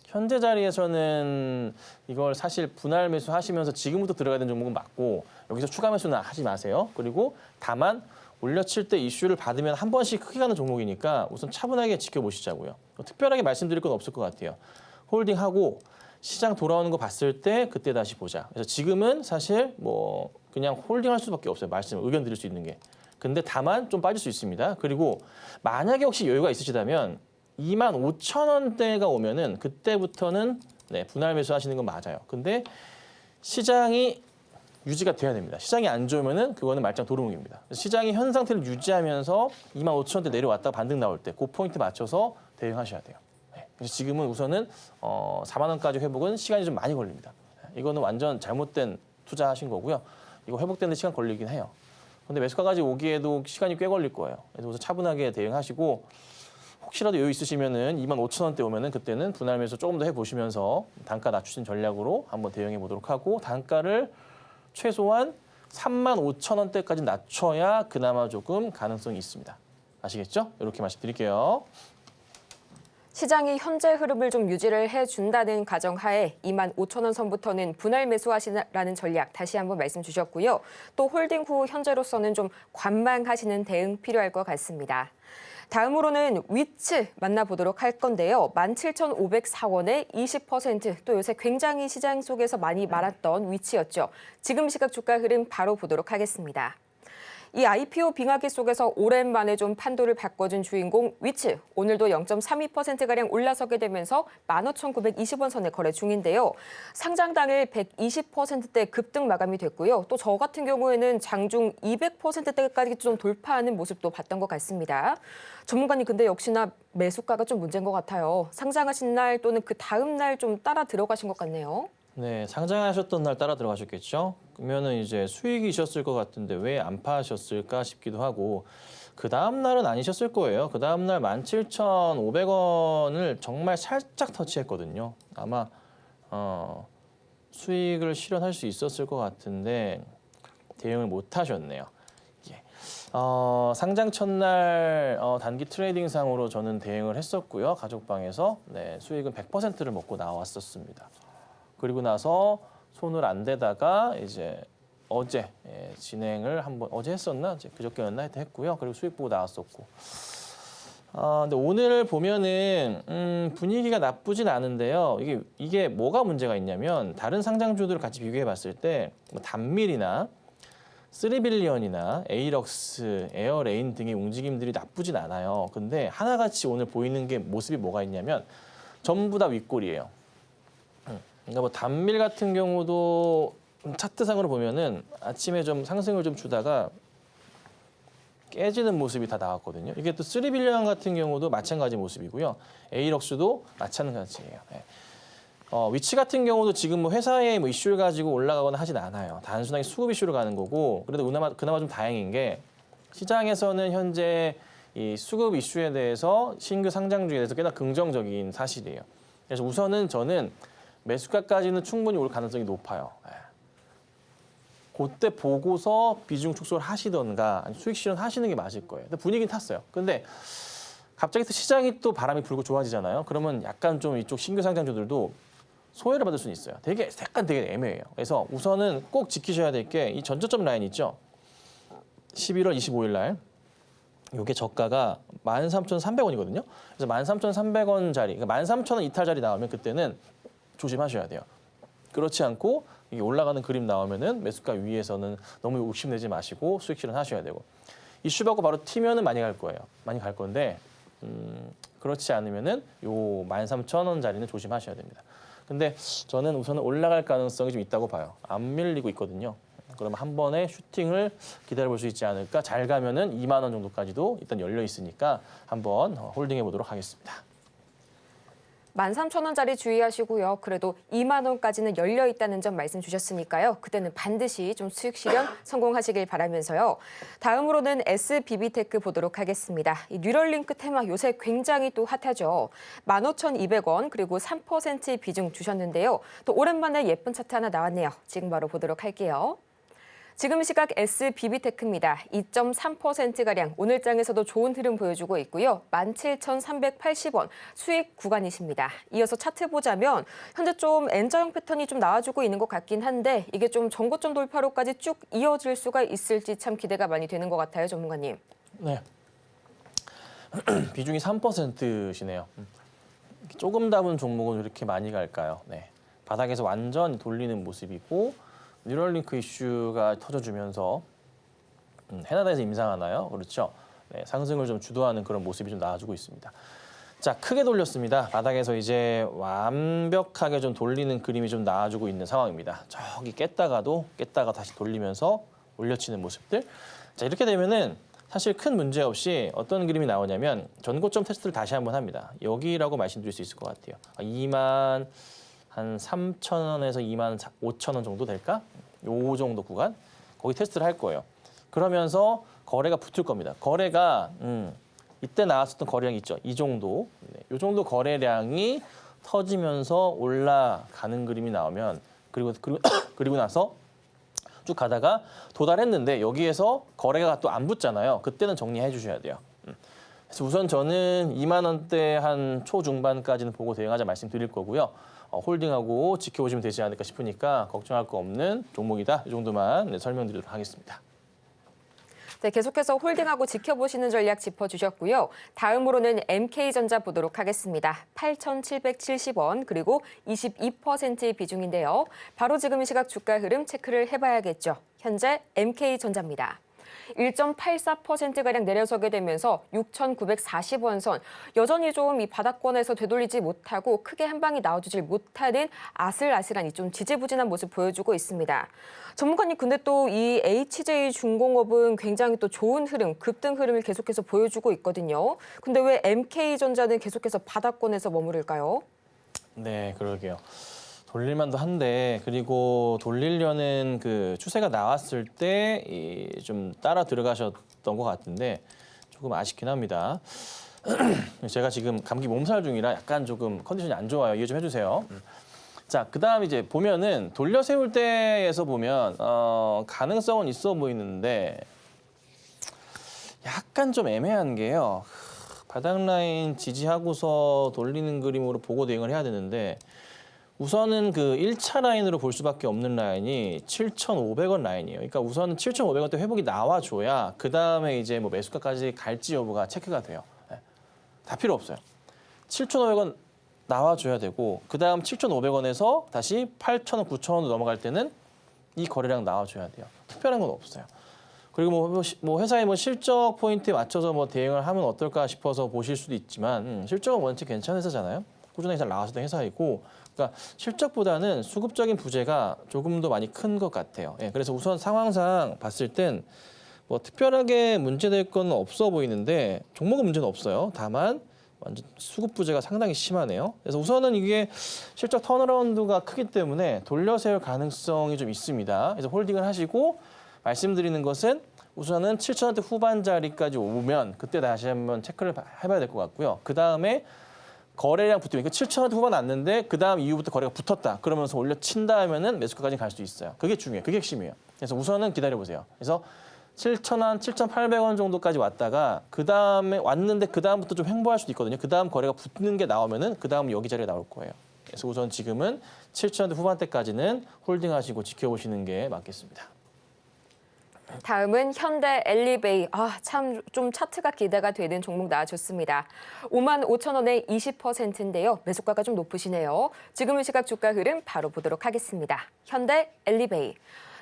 현재 자리에서는 이걸 사실 분할 매수 하시면서 지금부터 들어가야 되는 종목은 맞고 여기서 추가 매수는 하지 마세요. 그리고 다만 올려칠 때 이슈를 받으면 한 번씩 크게 가는 종목이니까 우선 차분하게 지켜보시자고요. 특별하게 말씀드릴 건 없을 것 같아요. 홀딩하고 시장 돌아오는 거 봤을 때 그때 다시 보자. 그래서 지금은 사실 뭐 그냥 홀딩할 수밖에 없어요. 의견 드릴 수 있는 게. 근데 다만 좀 빠질 수 있습니다. 그리고 만약에 혹시 여유가 있으시다면 25,000원대가 오면은 그때부터는 분할 매수 하시는 건 맞아요. 근데 시장이 유지가 돼야 됩니다. 시장이 안 좋으면은 그거는 말짱 도루묵입니다. 시장이 현 상태를 유지하면서 25,000원대 내려왔다가 반등 나올 때 그 포인트 맞춰서 대응하셔야 돼요. 그래서 지금은 우선은 4만 원까지 회복은 시간이 좀 많이 걸립니다. 이거는 완전 잘못된 투자하신 거고요. 이거 회복되는 시간 걸리긴 해요. 근데 매수가까지 오기에도 시간이 꽤 걸릴 거예요. 그래서 우선 차분하게 대응하시고 혹시라도 여유 있으시면은 25,000원대 오면은 그때는 분할 매수 조금 더 해보시면서 단가 낮추신 전략으로 한번 대응해 보도록 하고 단가를 최소한 35,000원대까지 낮춰야 그나마 조금 가능성이 있습니다. 아시겠죠? 이렇게 말씀드릴게요. 시장이 현재 흐름을 좀 유지를 해준다는 가정하에 25,000원 선부터는 분할 매수하시라는 전략 다시 한번 말씀 주셨고요. 또 홀딩 후 현재로서는 좀 관망하시는 대응 필요할 것 같습니다. 다음으로는 위츠 만나보도록 할 건데요. 17,504원에 20%, 또 요새 굉장히 시장 속에서 많이 말았던 위치였죠. 지금 시각 주가 흐름 바로 보도록 하겠습니다. 이 IPO 빙하기 속에서 오랜만에 좀 판도를 바꿔준 주인공 위츠. 오늘도 0.32%가량 올라서게 되면서 15,920원 선에 거래 중인데요. 상장 당일 120%대 급등 마감이 됐고요. 또 저 같은 경우에는 장중 200%대까지 좀 돌파하는 모습도 봤던 것 같습니다. 전문가님 근데 역시나 매수가가 좀 문제인 것 같아요. 상장하신 날 또는 그 다음 날 좀 따라 들어가신 것 같네요. 네, 상장하셨던 날 따라 들어가셨겠죠? 그러면은 이제 수익이셨을 것 같은데 왜 안 파셨을까 싶기도 하고 그 다음 날은 아니셨을 거예요. 그 다음 날 17,500원을 정말 살짝 터치했거든요. 아마 수익을 실현할 수 있었을 것 같은데 대응을 못 하셨네요. 상장 첫날 단기 트레이딩상으로 저는 대응을 했었고요. 가족방에서 수익은 100%를 먹고 나왔었습니다. 그리고 나서 손을 안 대다가 이제 어제 진행을 한번 어제 했었나? 그저께였나? 하여튼 했고요. 그리고 수익 보고 나왔었고. 근데 오늘 보면은 분위기가 나쁘진 않은데요. 이게 뭐가 문제가 있냐면 다른 상장주들을 같이 비교해 봤을 때 뭐 단밀이나 3빌리언이나 에이럭스, 에어레인 등의 움직임들이 나쁘진 않아요. 근데 하나같이 오늘 보이는 게 모습이 뭐가 있냐면 전부 다 윗골이에요. 그러니까 뭐 단밀 같은 경우도 차트상으로 보면은 아침에 좀 상승을 좀 주다가 깨지는 모습이 다 나왔거든요. 이게 또 3빌리언 같은 경우도 마찬가지 모습이고요. 에이럭스도 마찬가지예요. 위치 같은 경우도 지금 뭐 회사의 뭐 이슈를 가지고 올라가거나 하진 않아요. 단순하게 수급 이슈로 가는 거고 그래도 그나마 좀 다행인 게 시장에서는 현재 이 수급 이슈에 대해서 신규 상장주에 대해서 꽤나 긍정적인 사실이에요. 그래서 우선은 저는 매수가까지는 충분히 올 가능성이 높아요. 그때 보고서 비중 축소를 하시던가 아니면 수익 실현하시는 게 맞을 거예요. 근데 분위기는 탔어요. 근데 갑자기 또 시장이 또 바람이 불고 좋아지잖아요. 그러면 약간 좀 이쪽 신규 상장주들도 소외를 받을 수는 있어요. 약간 되게 애매해요. 그래서 우선은 꼭 지키셔야 될 게 이 전저점 라인 있죠. 11월 25일 날 이게 저가가 13,300원이거든요. 그래서 13,300원짜리, 그러니까 13,000원 이탈짜리 나오면 그때는 조심하셔야 돼요. 그렇지 않고 이게 올라가는 그림 나오면은 매수가 위에서는 너무 욕심내지 마시고 수익 실현하셔야 되고 이슈 받고 바로 튀면은 많이 갈 거예요. 많이 갈 건데 그렇지 않으면은 요 13,000원짜리는 조심하셔야 됩니다. 근데 저는 우선은 올라갈 가능성이 좀 있다고 봐요. 안 밀리고 있거든요. 그러면 한 번에 슈팅을 기다려볼 수 있지 않을까. 잘 가면은 2만 원 정도까지도 일단 열려 있으니까 한번 홀딩해 보도록 하겠습니다. 13,000원짜리 주의하시고요. 그래도 2만 원까지는 열려 있다는 점 말씀 주셨으니까요. 그때는 반드시 좀 수익 실현 성공하시길 바라면서요. 다음으로는 SBB테크 보도록 하겠습니다. 이 뉴럴링크 테마 요새 굉장히 또 핫하죠. 15,200원 그리고 3% 비중 주셨는데요. 또 오랜만에 예쁜 차트 하나 나왔네요. 지금 바로 보도록 할게요. 지금 시각 SBB테크입니다. 2.3%가량 오늘 장에서도 좋은 흐름 보여주고 있고요. 17,380원 수익 구간이십니다. 이어서 차트 보자면 현재 좀 N자형 패턴이 좀 나와주고 있는 것 같긴 한데 이게 좀 전고점 돌파로까지 쭉 이어질 수가 있을지 참 기대가 많이 되는 것 같아요, 전문가님. 네. 비중이 3%시네요. 조금 담은 종목은 왜 이렇게 많이 갈까요? 네. 바닥에서 완전 돌리는 모습이고 뉴럴링크 이슈가 터져주면서 해나다에서 임상하나요? 그렇죠. 네, 상승을 좀 주도하는 그런 모습이 좀 나와주고 있습니다. 자, 크게 돌렸습니다. 바닥에서 이제 완벽하게 좀 돌리는 그림이 좀 나와주고 있는 상황입니다. 저기 깼다가 다시 돌리면서 올려치는 모습들. 자, 이렇게 되면은 사실 큰 문제 없이 어떤 그림이 나오냐면 전고점 테스트를 다시 한번 합니다. 여기라고 말씀드릴 수 있을 것 같아요. 2만 한 3,000원에서 2만 5,000원 정도 될까? 요 정도 구간 거기 테스트를 할 거예요. 그러면서 거래가 붙을 겁니다. 거래가 이때 나왔었던 거래량 있죠. 이 정도, 이 정도 거래량이 터지면서 올라가는 그림이 나오면 그리고 나서 쭉 가다가 도달했는데 여기에서 거래가 또 안 붙잖아요. 그때는 정리해 주셔야 돼요. 그래서 우선 저는 2만 원대 한 초중반까지는 보고 대응하자 말씀드릴 거고요. 홀딩하고 지켜보시면 되지 않을까 싶으니까 걱정할 거 없는 종목이다. 이 정도만 설명드리도록 하겠습니다. 네, 계속해서 홀딩하고 지켜보시는 전략 짚어주셨고요. 다음으로는 MK전자 보도록 하겠습니다. 8,770원 그리고 22%의 비중인데요. 바로 지금 이 시각 주가 흐름 체크를 해봐야겠죠. 현재 MK전자입니다. 1.84%가량 내려서게 되면서 6,940원 선 여전히 좀 이 바닥권에서 되돌리지 못하고 크게 한 방이 나와주질 못하는 아슬아슬한 좀 지지부진한 모습 보여주고 있습니다. 전문가님 근데 또 이 HJ중공업은 굉장히 또 좋은 흐름, 급등 흐름을 계속해서 보여주고 있거든요. 근데 왜 MK전자는 계속해서 바닥권에서 머무를까요? 네, 그러게요. 돌릴만도 한데 그리고 돌리려는 그 추세가 나왔을 때 좀 따라 들어가셨던 것 같은데 조금 아쉽긴 합니다. 제가 지금 감기 몸살 중이라 약간 조금 컨디션이 안 좋아요. 이해 좀 해주세요. 자, 그다음 이제 보면은 돌려 세울 때에서 보면 가능성은 있어 보이는데 약간 좀 애매한 게요. 바닥 라인 지지하고서 돌리는 그림으로 보고 대응을 해야 되는데 우선은 그 1차 라인으로 볼 수밖에 없는 라인이 7,500원 라인이에요. 그러니까 우선은 7,500원대 회복이 나와줘야 그 다음에 이제 뭐 매수가까지 갈지 여부가 체크가 돼요. 네. 다 필요 없어요. 7,500원 나와줘야 되고 그 다음 7,500원에서 다시 8,000원, 9,000원으로 넘어갈 때는 이 거래량 나와줘야 돼요. 특별한 건 없어요. 그리고 뭐 회사의 뭐 실적 포인트에 맞춰서 뭐 대응을 하면 어떨까 싶어서 보실 수도 있지만 실적은 원체 괜찮은 회사잖아요. 꾸준하게 잘 나왔었던 회사이고 그러니까 실적보다는 수급적인 부재가 조금 더 많이 큰 것 같아요. 예, 그래서 우선 상황상 봤을 땐 뭐 특별하게 문제될 건 없어 보이는데 종목은 문제는 없어요. 다만 완전 수급 부재가 상당히 심하네요. 그래서 우선은 이게 실적 턴어라운드가 크기 때문에 돌려 세울 가능성이 좀 있습니다. 그래서 홀딩을 하시고 말씀드리는 것은 우선은 7,000원대 후반자리까지 오면 그때 다시 한번 체크를 해봐야 될 것 같고요. 그 다음에 거래량 붙으면 7,000원대 후반 왔는데 그 다음 이후부터 거래가 붙었다. 그러면서 올려친다 하면은 매수가까지 갈 수 있어요. 그게 중요해요. 그게 핵심이에요. 그래서 우선은 기다려보세요. 그래서 7,000원, 7,800원 정도까지 왔다가 그 다음에 왔는데 그 다음부터 좀 횡보할 수도 있거든요. 그 다음 거래가 붙는 게 나오면은 그 다음 여기 자리에 나올 거예요. 그래서 우선 지금은 7,000원 후반대까지는 홀딩하시고 지켜보시는 게 맞겠습니다. 다음은 현대 엘리베이. 참 좀 차트가 기대가 되는 종목 나와줬습니다. 55,000원에 20%인데요. 매수가가 좀 높으시네요. 지금의 시각 주가 흐름 바로 보도록 하겠습니다. 현대 엘리베이.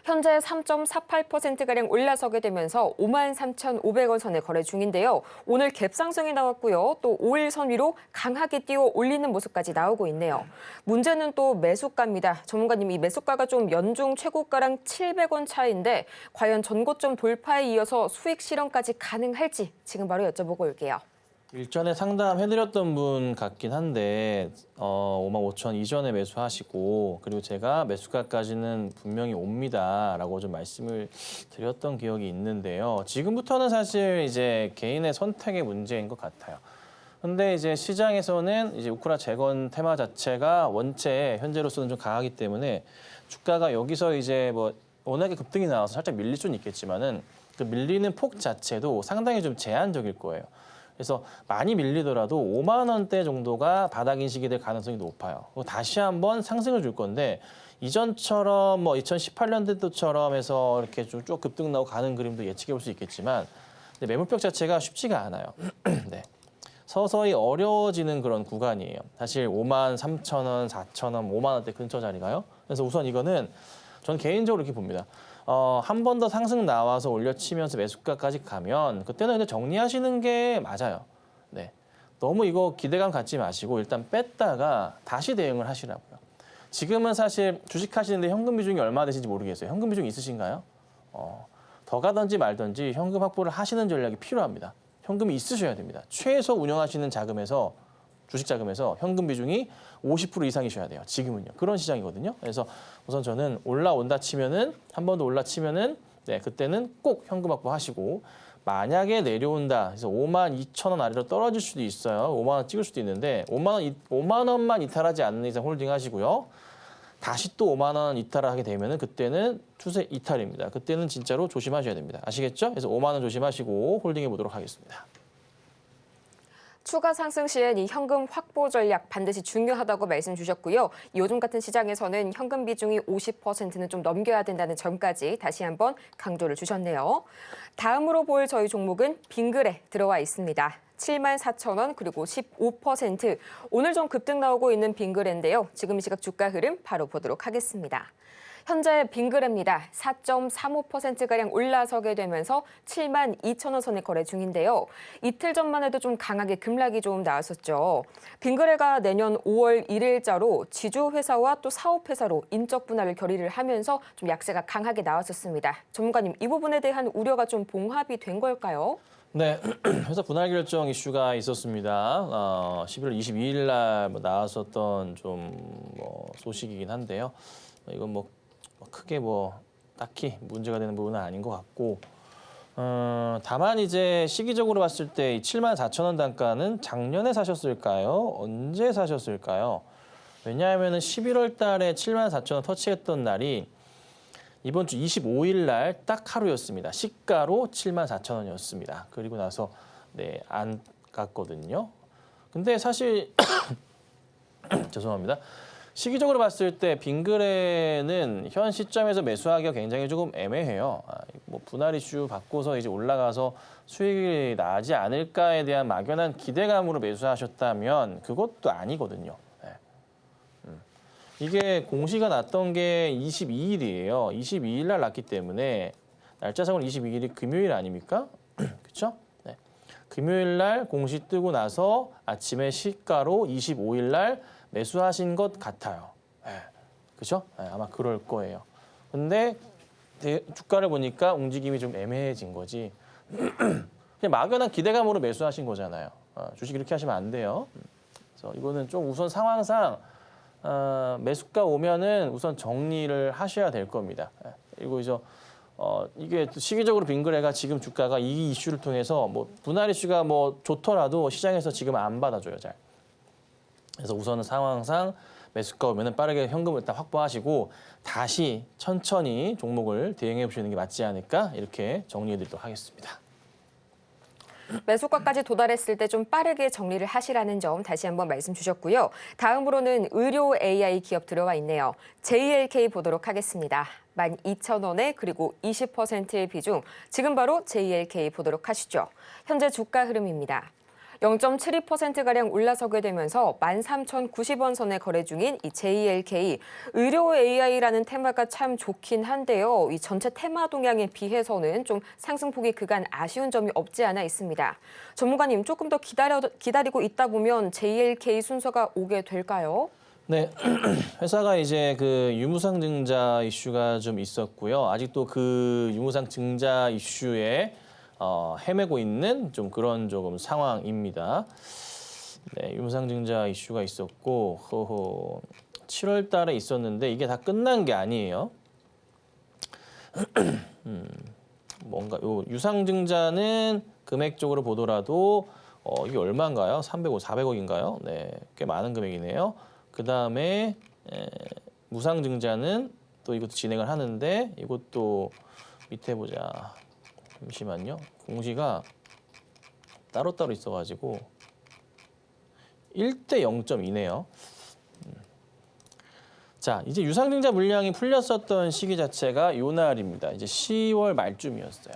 현재 3.48%가량 올라서게 되면서 53,500원 선에 거래 중인데요. 오늘 갭 상승이 나왔고요. 또 5일 선 위로 강하게 뛰어 올리는 모습까지 나오고 있네요. 문제는 또 매수가입니다. 전문가님, 이 매수가가 좀 연중 최고가랑 700원 차이인데 과연 전고점 돌파에 이어서 수익 실현까지 가능할지 지금 바로 여쭤보고 올게요. 일전에 상담해드렸던 분 같긴 한데 55,000원 이전에 매수하시고 그리고 제가 매수가까지는 분명히 옵니다라고 좀 말씀을 드렸던 기억이 있는데요. 지금부터는 사실 이제 개인의 선택의 문제인 것 같아요. 근데 이제 시장에서는 이제 우크라 재건 테마 자체가 원체 현재로서는 좀 강하기 때문에 주가가 여기서 이제 뭐 워낙에 급등이 나와서 살짝 밀릴 수는 있겠지만은 그 밀리는 폭 자체도 상당히 좀 제한적일 거예요. 그래서 많이 밀리더라도 5만 원대 정도가 바닥 인식이 될 가능성이 높아요. 다시 한번 상승을 줄 건데 이전처럼 뭐 2018년도처럼 해서 이렇게 좀 쭉 급등 나오고 가는 그림도 예측해 볼 수 있겠지만 매물벽 자체가 쉽지가 않아요. 네. 서서히 어려워지는 그런 구간이에요. 사실 53,000원, 4,000원, 5만 원대 근처 자리가요. 그래서 우선 이거는 전 개인적으로 이렇게 봅니다. 한 번 더 상승 나와서 올려치면서 매수가까지 가면 그때는 이제 정리하시는 게 맞아요. 네. 너무 이거 기대감 갖지 마시고 일단 뺐다가 다시 대응을 하시라고요. 지금은 사실 주식하시는데 현금 비중이 얼마 되신지 모르겠어요. 현금 비중 있으신가요? 더 가든지 말든지 현금 확보를 하시는 전략이 필요합니다. 현금이 있으셔야 됩니다. 최소 운영하시는 자금에서 주식 자금에서 현금 비중이 50% 이상이셔야 돼요. 지금은요. 그런 시장이거든요. 그래서 우선 저는 올라온다 치면은 한 번 더 올라치면은 네, 그때는 꼭 현금 확보하시고 만약에 내려온다. 그래서 52,000원 아래로 떨어질 수도 있어요. 5만 원 찍을 수도 있는데 5만 원만 이탈하지 않는 이상 홀딩 하시고요. 다시 또 5만 원 이탈을 하게 되면은 그때는 추세 이탈입니다. 그때는 진짜로 조심하셔야 됩니다. 아시겠죠? 그래서 5만 원 조심하시고 홀딩해 보도록 하겠습니다. 추가 상승 시엔 이 현금 확보 전략 반드시 중요하다고 말씀 주셨고요. 요즘 같은 시장에서는 현금 비중이 50%는 좀 넘겨야 된다는 점까지 다시 한번 강조를 주셨네요. 다음으로 볼 저희 종목은 빙그레 들어와 있습니다. 74,000원 그리고 15%. 오늘 좀 급등 나오고 있는 빙그레인데요. 지금 시각 주가 흐름 바로 보도록 하겠습니다. 현재 빙그레입니다. 4.35%가량 올라서게 되면서 72,000원 선에 거래 중인데요. 이틀 전만 해도 좀 강하게 급락이 좀 나왔었죠. 빙그레가 내년 5월 1일자로 지주회사와 또 사업회사로 인적 분할을 결의를 하면서 좀 약세가 강하게 나왔었습니다. 전문가님, 이 부분에 대한 우려가 좀 봉합이 된 걸까요? 네, 회사 분할 결정 이슈가 있었습니다. 11월 22일 날 나왔었던 좀 소식이긴 한데요. 이건 뭐 크게 딱히 문제가 되는 부분은 아닌 것 같고, 다만 이제 시기적으로 봤을 때 74,000원 단가는 작년에 사셨을까요? 언제 사셨을까요? 왜냐하면 11월 달에 74,000원 터치했던 날이 이번 주 25일 날 딱 하루였습니다. 시가로 74,000원이었습니다. 그리고 나서 네, 안 갔거든요. 근데 사실 죄송합니다. 시기적으로 봤을 때 빙그레는 현 시점에서 매수하기가 굉장히 조금 애매해요. 분할 이슈 받고서 이제 올라가서 수익이 나지 않을까에 대한 막연한 기대감으로 매수하셨다면 그것도 아니거든요. 네. 이게 공시가 났던 게 22일이에요. 22일 날 났기 때문에 날짜상으로 22일이 금요일 아닙니까? 그렇죠? 네. 금요일 날 공시 뜨고 나서 아침에 시가로 25일 날 매수하신 것 같아요. 네. 그렇죠? 네, 아마 그럴 거예요. 근데 주가를 보니까 움직임이 좀 애매해진 거지. 그냥 막연한 기대감으로 매수하신 거잖아요. 주식 이렇게 하시면 안 돼요. 그래서 이거는 좀 우선 상황상 매수가 오면은 우선 정리를 하셔야 될 겁니다. 그리고 이제 이게 시기적으로 빙그레가 지금 주가가 이 이슈를 통해서 분할 이슈가 좋더라도 시장에서 지금 안 받아줘요, 잘. 그래서 우선은 상황상 매수가 오면은 빠르게 현금을 일단 확보하시고 다시 천천히 종목을 대응해 보시는 게 맞지 않을까 이렇게 정리해 드리도록 하겠습니다. 매수가까지 도달했을 때 좀 빠르게 정리를 하시라는 점 다시 한번 말씀 주셨고요. 다음으로는 의료 AI 기업 들어와 있네요. JLK 보도록 하겠습니다. 12,000원에 그리고 20%의 비중, 지금 바로 JLK 보도록 하시죠. 현재 주가 흐름입니다. 0.72%가량 올라서게 되면서 13,090원 선에 거래 중인 이 JLK, 의료 AI라는 테마가 참 좋긴 한데요. 이 전체 테마 동향에 비해서는 좀 상승폭이 그간 아쉬운 점이 없지 않아 있습니다. 전문가님, 조금 더 기다리고 있다 보면 JLK 순서가 오게 될까요? 네, 회사가 이제 그 유무상 증자 이슈가 좀 있었고요. 아직도 그 유무상 증자 이슈에 헤매고 있는 좀 그런 조금 상황입니다. 네, 유무상 증자 이슈가 있었고 7월 달에 있었는데 이게 다 끝난 게 아니에요. 뭔가 요 유상 증자는 금액적으로 보더라도 이게 얼마인가요? 300억, 400억인가요? 네, 꽤 많은 금액이네요. 그다음에 무상 증자는 또 이것도 진행을 하는데 이것도 밑에 보자. 잠시만요. 공시가 따로따로 있어가지고 1대 0.2네요. 자, 이제 유상증자 물량이 풀렸었던 시기 자체가 요 날입니다. 이제 10월 말쯤이었어요.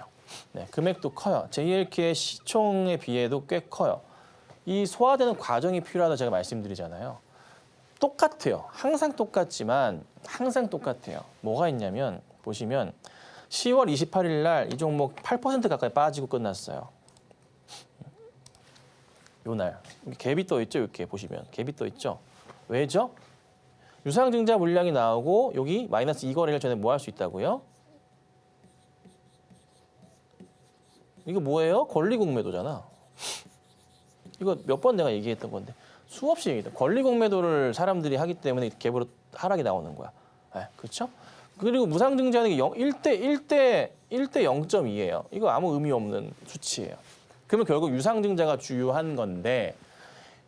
네, 금액도 커요. JLK의 시총에 비해도 꽤 커요. 이 소화되는 과정이 필요하다 제가 말씀드리잖아요. 똑같아요. 항상 똑같지만 항상 똑같아요. 뭐가 있냐면 보시면 10월 28일 날 이 종목 8% 가까이 빠지고 끝났어요. 요 날. 갭이 떠 있죠. 이렇게 보시면 갭이 떠 있죠. 왜죠? 유상증자 물량이 나오고 여기 마이너스 2거래일 전에 뭐 할 수 있다고요? 이거 뭐예요? 권리공매도잖아. 이거 몇 번 내가 얘기했던 건데 수없이 얘기했다. 권리공매도를 사람들이 하기 때문에 갭으로 하락이 나오는 거야. 네, 그렇죠? 그리고 무상증자는 1대 0.2예요. 이거 아무 의미 없는 수치예요. 그러면 결국 유상증자가 주요한 건데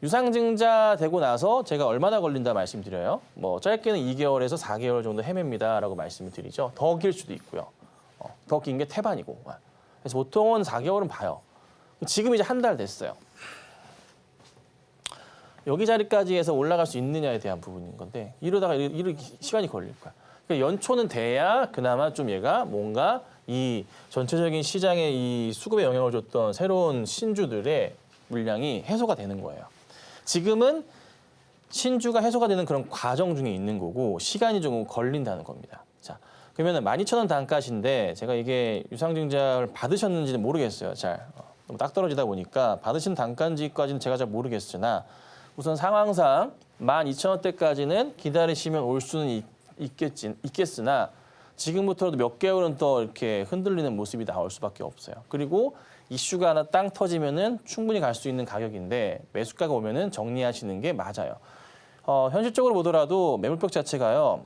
유상증자 되고 나서 제가 얼마나 걸린다 말씀드려요. 뭐 짧게는 2개월에서 4개월 정도 헤맵니다라고 말씀을 드리죠. 더 길 수도 있고요. 더 긴 게 태반이고. 그래서 보통은 4개월은 봐요. 지금 이제 한 달 됐어요. 여기 자리까지 해서 올라갈 수 있느냐에 대한 부분인 건데 이러다가 시간이 걸릴 거야. 그러니까 연초는 돼야 그나마 좀 얘가 뭔가 이 전체적인 시장에 이 수급에 영향을 줬던 새로운 신주들의 물량이 해소가 되는 거예요. 지금은 신주가 해소가 되는 그런 과정 중에 있는 거고 시간이 조금 걸린다는 겁니다. 자, 그러면은 12,000원 단가신데 제가 이게 유상증자를 받으셨는지는 모르겠어요. 잘 너무 딱 떨어지다 보니까 받으신 단가인지까지는 제가 잘 모르겠으나 우선 상황상 12,000원대까지는 기다리시면 올 수는 있겠으나 지금부터라도 몇 개월은 더 이렇게 흔들리는 모습이 나올 수밖에 없어요. 그리고 이슈가 하나 땅 터지면은 충분히 갈 수 있는 가격인데 매수가가 오면은 정리하시는 게 맞아요. 현실적으로 보더라도 매물벽 자체가요.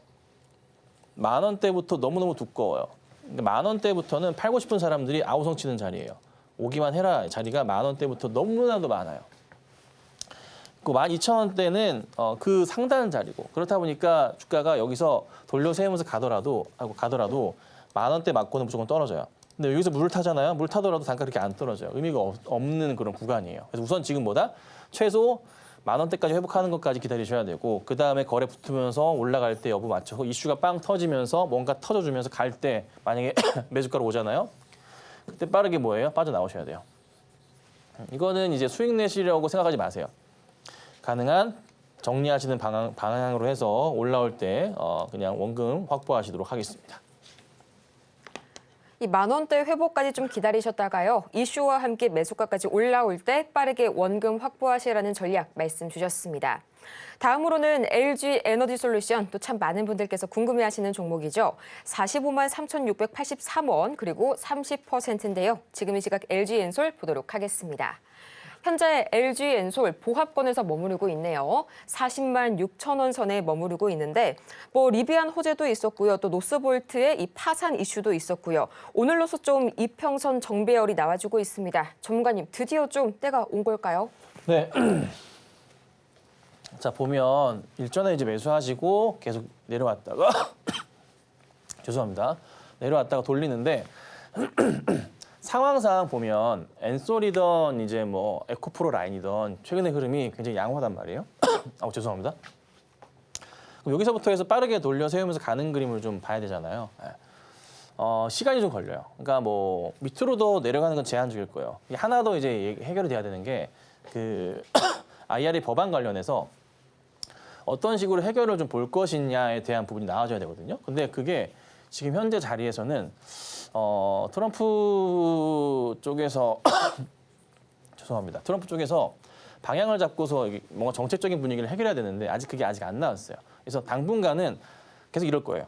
10,000원대부터 너무너무 두꺼워요. 근데 10,000원대부터는 팔고 싶은 사람들이 아우성 치는 자리예요. 오기만 해라 자리가 10,000원대부터 너무나도 많아요. 그 12,000원대는 그 상단 자리고 그렇다 보니까 주가가 여기서 돌려 세우면서 가더라도 10,000원대 맞고는 무조건 떨어져요. 근데 여기서 물을 타잖아요. 물 타더라도 단가 그렇게 안 떨어져요. 의미가 없는 그런 구간이에요. 그래서 우선 지금보다 최소 10,000원대까지 회복하는 것까지 기다리셔야 되고 그 다음에 거래 붙으면서 올라갈 때 여부 맞춰서 이슈가 빵 터지면서 뭔가 터져주면서 갈 때 만약에 매수가로 오잖아요. 그때 빠르게 뭐예요? 빠져나오셔야 돼요. 이거는 이제 수익 내시려고 생각하지 마세요. 가능한 정리하시는 방향으로 해서 올라올 때 그냥 원금 확보하시도록 하겠습니다. 이 10,000원대 회복까지 좀 기다리셨다가요. 이슈와 함께 매수가까지 올라올 때 빠르게 원금 확보하시라는 전략 말씀 주셨습니다. 다음으로는 LG 에너지 솔루션, 또 참 많은 분들께서 궁금해하시는 종목이죠. 45만 3,683원 그리고 30%인데요. 지금 이 시각 LG 엔솔 보도록 하겠습니다. 현재 LG 엔솔 보합권에서 머무르고 있네요. 40만 6천원 선에 머무르고 있는데 뭐 리비안 호재도 있었고요. 또 노스볼트의 이 파산 이슈도 있었고요. 오늘로서 좀 이평선 정배열이 나와주고 있습니다. 전문가님, 드디어 좀 때가 온 걸까요? 네. 자, 보면 일전에 이제 매수하시고 계속 내려왔다가 죄송합니다. 내려왔다가 돌리는데 상황상 보면 엔솔이던 이제 뭐 에코프로 라인이던 최근의 흐름이 굉장히 양호하단 말이에요. 죄송합니다. 그럼 여기서부터 해서 빠르게 돌려 세우면서 가는 그림을 좀 봐야 되잖아요. 시간이 좀 걸려요. 그러니까 뭐 밑으로도 내려가는 건 제한적일 거예요. 하나 더 이제 해결이 돼야 되는 게 그 IRA 법안 관련해서 어떤 식으로 해결을 좀 볼 것이냐에 대한 부분이 나와줘야 되거든요. 근데 그게 지금 현재 자리에서는 트럼프 쪽에서 죄송합니다. 트럼프 쪽에서 방향을 잡고서 뭔가 정책적인 분위기를 해결해야 되는데 그게 아직 안 나왔어요. 그래서 당분간은 계속 이럴 거예요.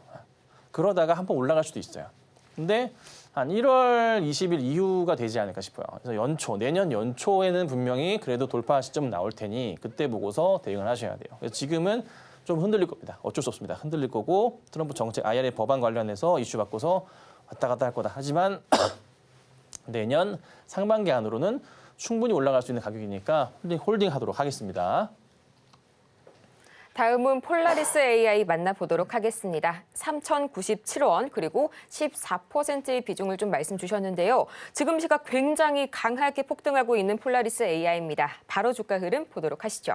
그러다가 한번 올라갈 수도 있어요. 근데 한 1월 20일 이후가 되지 않을까 싶어요. 그래서 내년 연초에는 분명히 그래도 돌파 시점은 나올 테니 그때 보고서 대응을 하셔야 돼요. 그래서 지금은 좀 흔들릴 겁니다. 어쩔 수 없습니다. 흔들릴 거고 트럼프 정책 IRA 법안 관련해서 이슈 바꿔서 왔다 갔다 할 거다. 하지만 내년 상반기 안으로는 충분히 올라갈 수 있는 가격이니까 홀딩하도록 하겠습니다. 다음은 폴라리스 AI 만나보도록 하겠습니다. 3,097원 그리고 14%의 비중을 좀 말씀 주셨는데요. 지금 시각 굉장히 강하게 폭등하고 있는 폴라리스 AI입니다. 바로 주가 흐름 보도록 하시죠.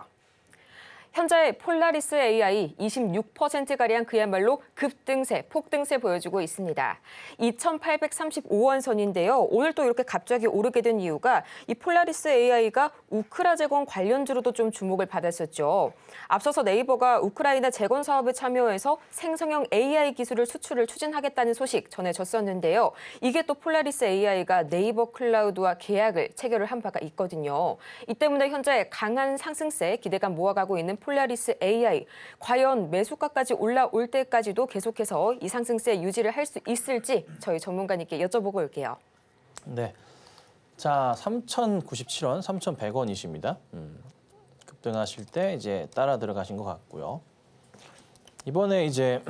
현재 폴라리스 AI 26%가량 그야말로 급등세, 폭등세 보여주고 있습니다. 2,835원 선인데요. 오늘 또 이렇게 갑자기 오르게 된 이유가 이 폴라리스 AI가 우크라 재건 관련주로도 좀 주목을 받았었죠. 앞서서 네이버가 우크라이나 재건 사업에 참여해서 생성형 AI 기술을 수출을 추진하겠다는 소식 전해졌었는데요. 이게 또 폴라리스 AI가 네이버 클라우드와 계약을 체결을 한 바가 있거든요. 이 때문에 현재 강한 상승세 기대감 모아가고 있는 폴라리스 AI, 과연 매수가까지 올라올 때까지도 계속해서 이 상승세 유지를 할 수 있을지 저희 전문가님께 여쭤보고 올게요. 네, 자 3,097원, 3,100원이십니다. 급등하실 때 이제 따라 들어가신 것 같고요. 이번에 이제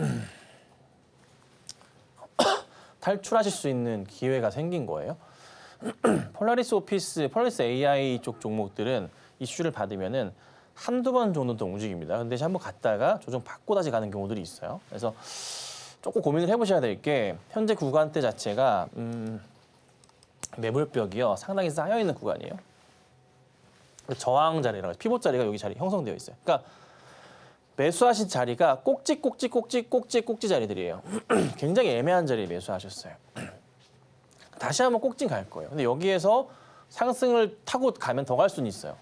탈출하실 수 있는 기회가 생긴 거예요. 폴라리스 AI 쪽 종목들은 이슈를 받으면은 한두 번 정도 더 움직입니다. 근데 한번 갔다가 조정 받고 다시 가는 경우들이 있어요. 그래서 조금 고민을 해보셔야 될 게 현재 구간대 자체가 매물벽이요 상당히 쌓여 있는 구간이에요. 저항 자리라고 피봇 자리가 여기 자리 형성되어 있어요. 그러니까 매수하신 자리가 꼭지 자리들이에요. 굉장히 애매한 자리에 매수하셨어요. 다시 한번 꼭지 갈 거예요. 근데 여기에서 상승을 타고 가면 더 갈 수는 있어요.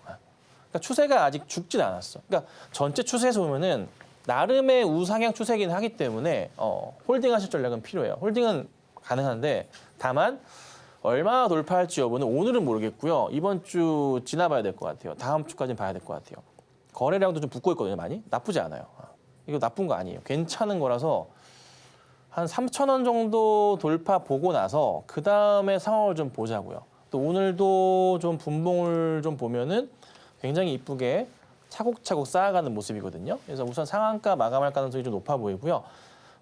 그러니까 추세가 아직 죽진 않았어. 그러니까 전체 추세에서 보면은 나름의 우상향 추세이긴 하기 때문에 홀딩하실 전략은 필요해요. 홀딩은 가능한데 다만 얼마나 돌파할지 여부는 오늘은 모르겠고요. 이번 주 지나봐야 될 것 같아요. 다음 주까지는 봐야 될 것 같아요. 거래량도 좀 붙고 있거든요. 많이 나쁘지 않아요. 이거 나쁜 거 아니에요. 괜찮은 거라서 한 3,000원 정도 돌파 보고 나서 그 다음에 상황을 좀 보자고요. 또 오늘도 좀 분봉을 좀 보면은 굉장히 이쁘게 차곡차곡 쌓아가는 모습이거든요. 그래서 우선 상한가 마감할 가능성이 좀 높아 보이고요.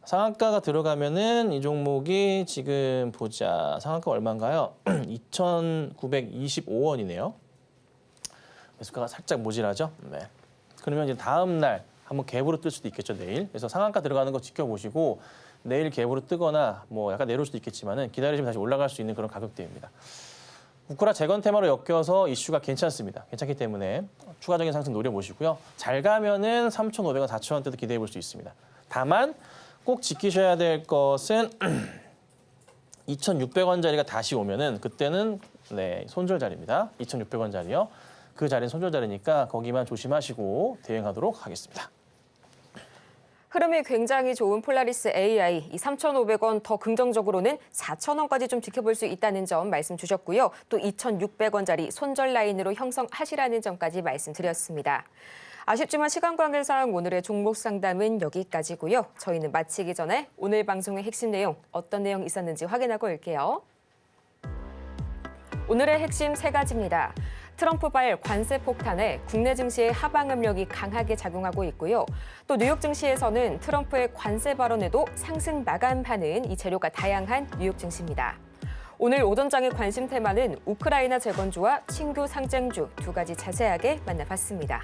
상한가가 들어가면은 이 종목이 지금 보자. 상한가 얼마인가요? 2,925원이네요. 매수가가 살짝 모질하죠? 네. 그러면 이제 다음 날 한번 갭으로 뜰 수도 있겠죠, 내일. 그래서 상한가 들어가는 거 지켜보시고 내일 갭으로 뜨거나 뭐 약간 내려올 수도 있겠지만은 기다리시면 다시 올라갈 수 있는 그런 가격대입니다. 우크라 재건 테마로 엮여서 이슈가 괜찮습니다. 괜찮기 때문에 추가적인 상승 노려보시고요. 잘 가면은 3,500원, 4,000원대도 기대해 볼 수 있습니다. 다만 꼭 지키셔야 될 것은 2,600원짜리가 다시 오면은 그때는 네, 손절 자리입니다. 2,600원짜리요. 그 자리는 손절 자리니까 거기만 조심하시고 대응하도록 하겠습니다. 흐름이 굉장히 좋은 폴라리스 AI, 이 3,500원 더 긍정적으로는 4,000원까지 좀 지켜볼 수 있다는 점 말씀 주셨고요. 또 2,600원짜리 손절 라인으로 형성하시라는 점까지 말씀드렸습니다. 아쉽지만 시간 관계상 오늘의 종목 상담은 여기까지고요. 저희는 마치기 전에 오늘 방송의 핵심 내용, 어떤 내용 있었는지 확인하고 올게요. 오늘의 핵심 3가지입니다. 트럼프발 관세 폭탄에 국내 증시의 하방 압력이 강하게 작용하고 있고요. 또 뉴욕 증시에서는 트럼프의 관세 발언에도 상승 마감하는 이 재료가 다양한 뉴욕 증시입니다. 오늘 오전장의 관심 테마는 우크라이나 재건주와 신규 상장주 2가지 자세하게 만나봤습니다.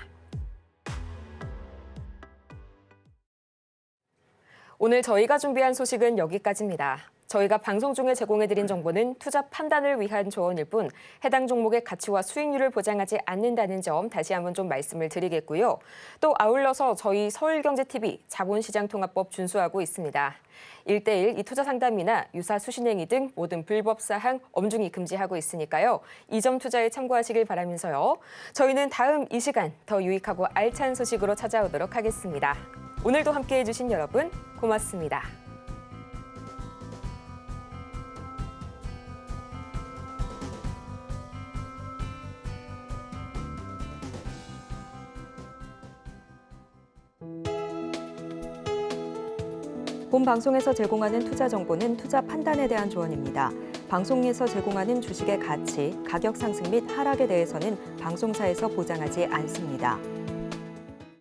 오늘 저희가 준비한 소식은 여기까지입니다. 저희가 방송 중에 제공해드린 정보는 투자 판단을 위한 조언일 뿐 해당 종목의 가치와 수익률을 보장하지 않는다는 점 다시 한번 좀 말씀을 드리겠고요. 또 아울러서 저희 서울경제TV 자본시장통합법 준수하고 있습니다. 1:1 이 투자 상담이나 유사 수신행위 등 모든 불법 사항 엄중히 금지하고 있으니까요. 이 점 투자에 참고하시길 바라면서요. 저희는 다음 이 시간 더 유익하고 알찬 소식으로 찾아오도록 하겠습니다. 오늘도 함께해 주신 여러분 고맙습니다. 본 방송에서 제공하는 투자 정보는 투자 판단에 대한 조언입니다. 방송에서 제공하는 주식의 가치, 가격 상승 및 하락에 대해서는 방송사에서 보장하지 않습니다.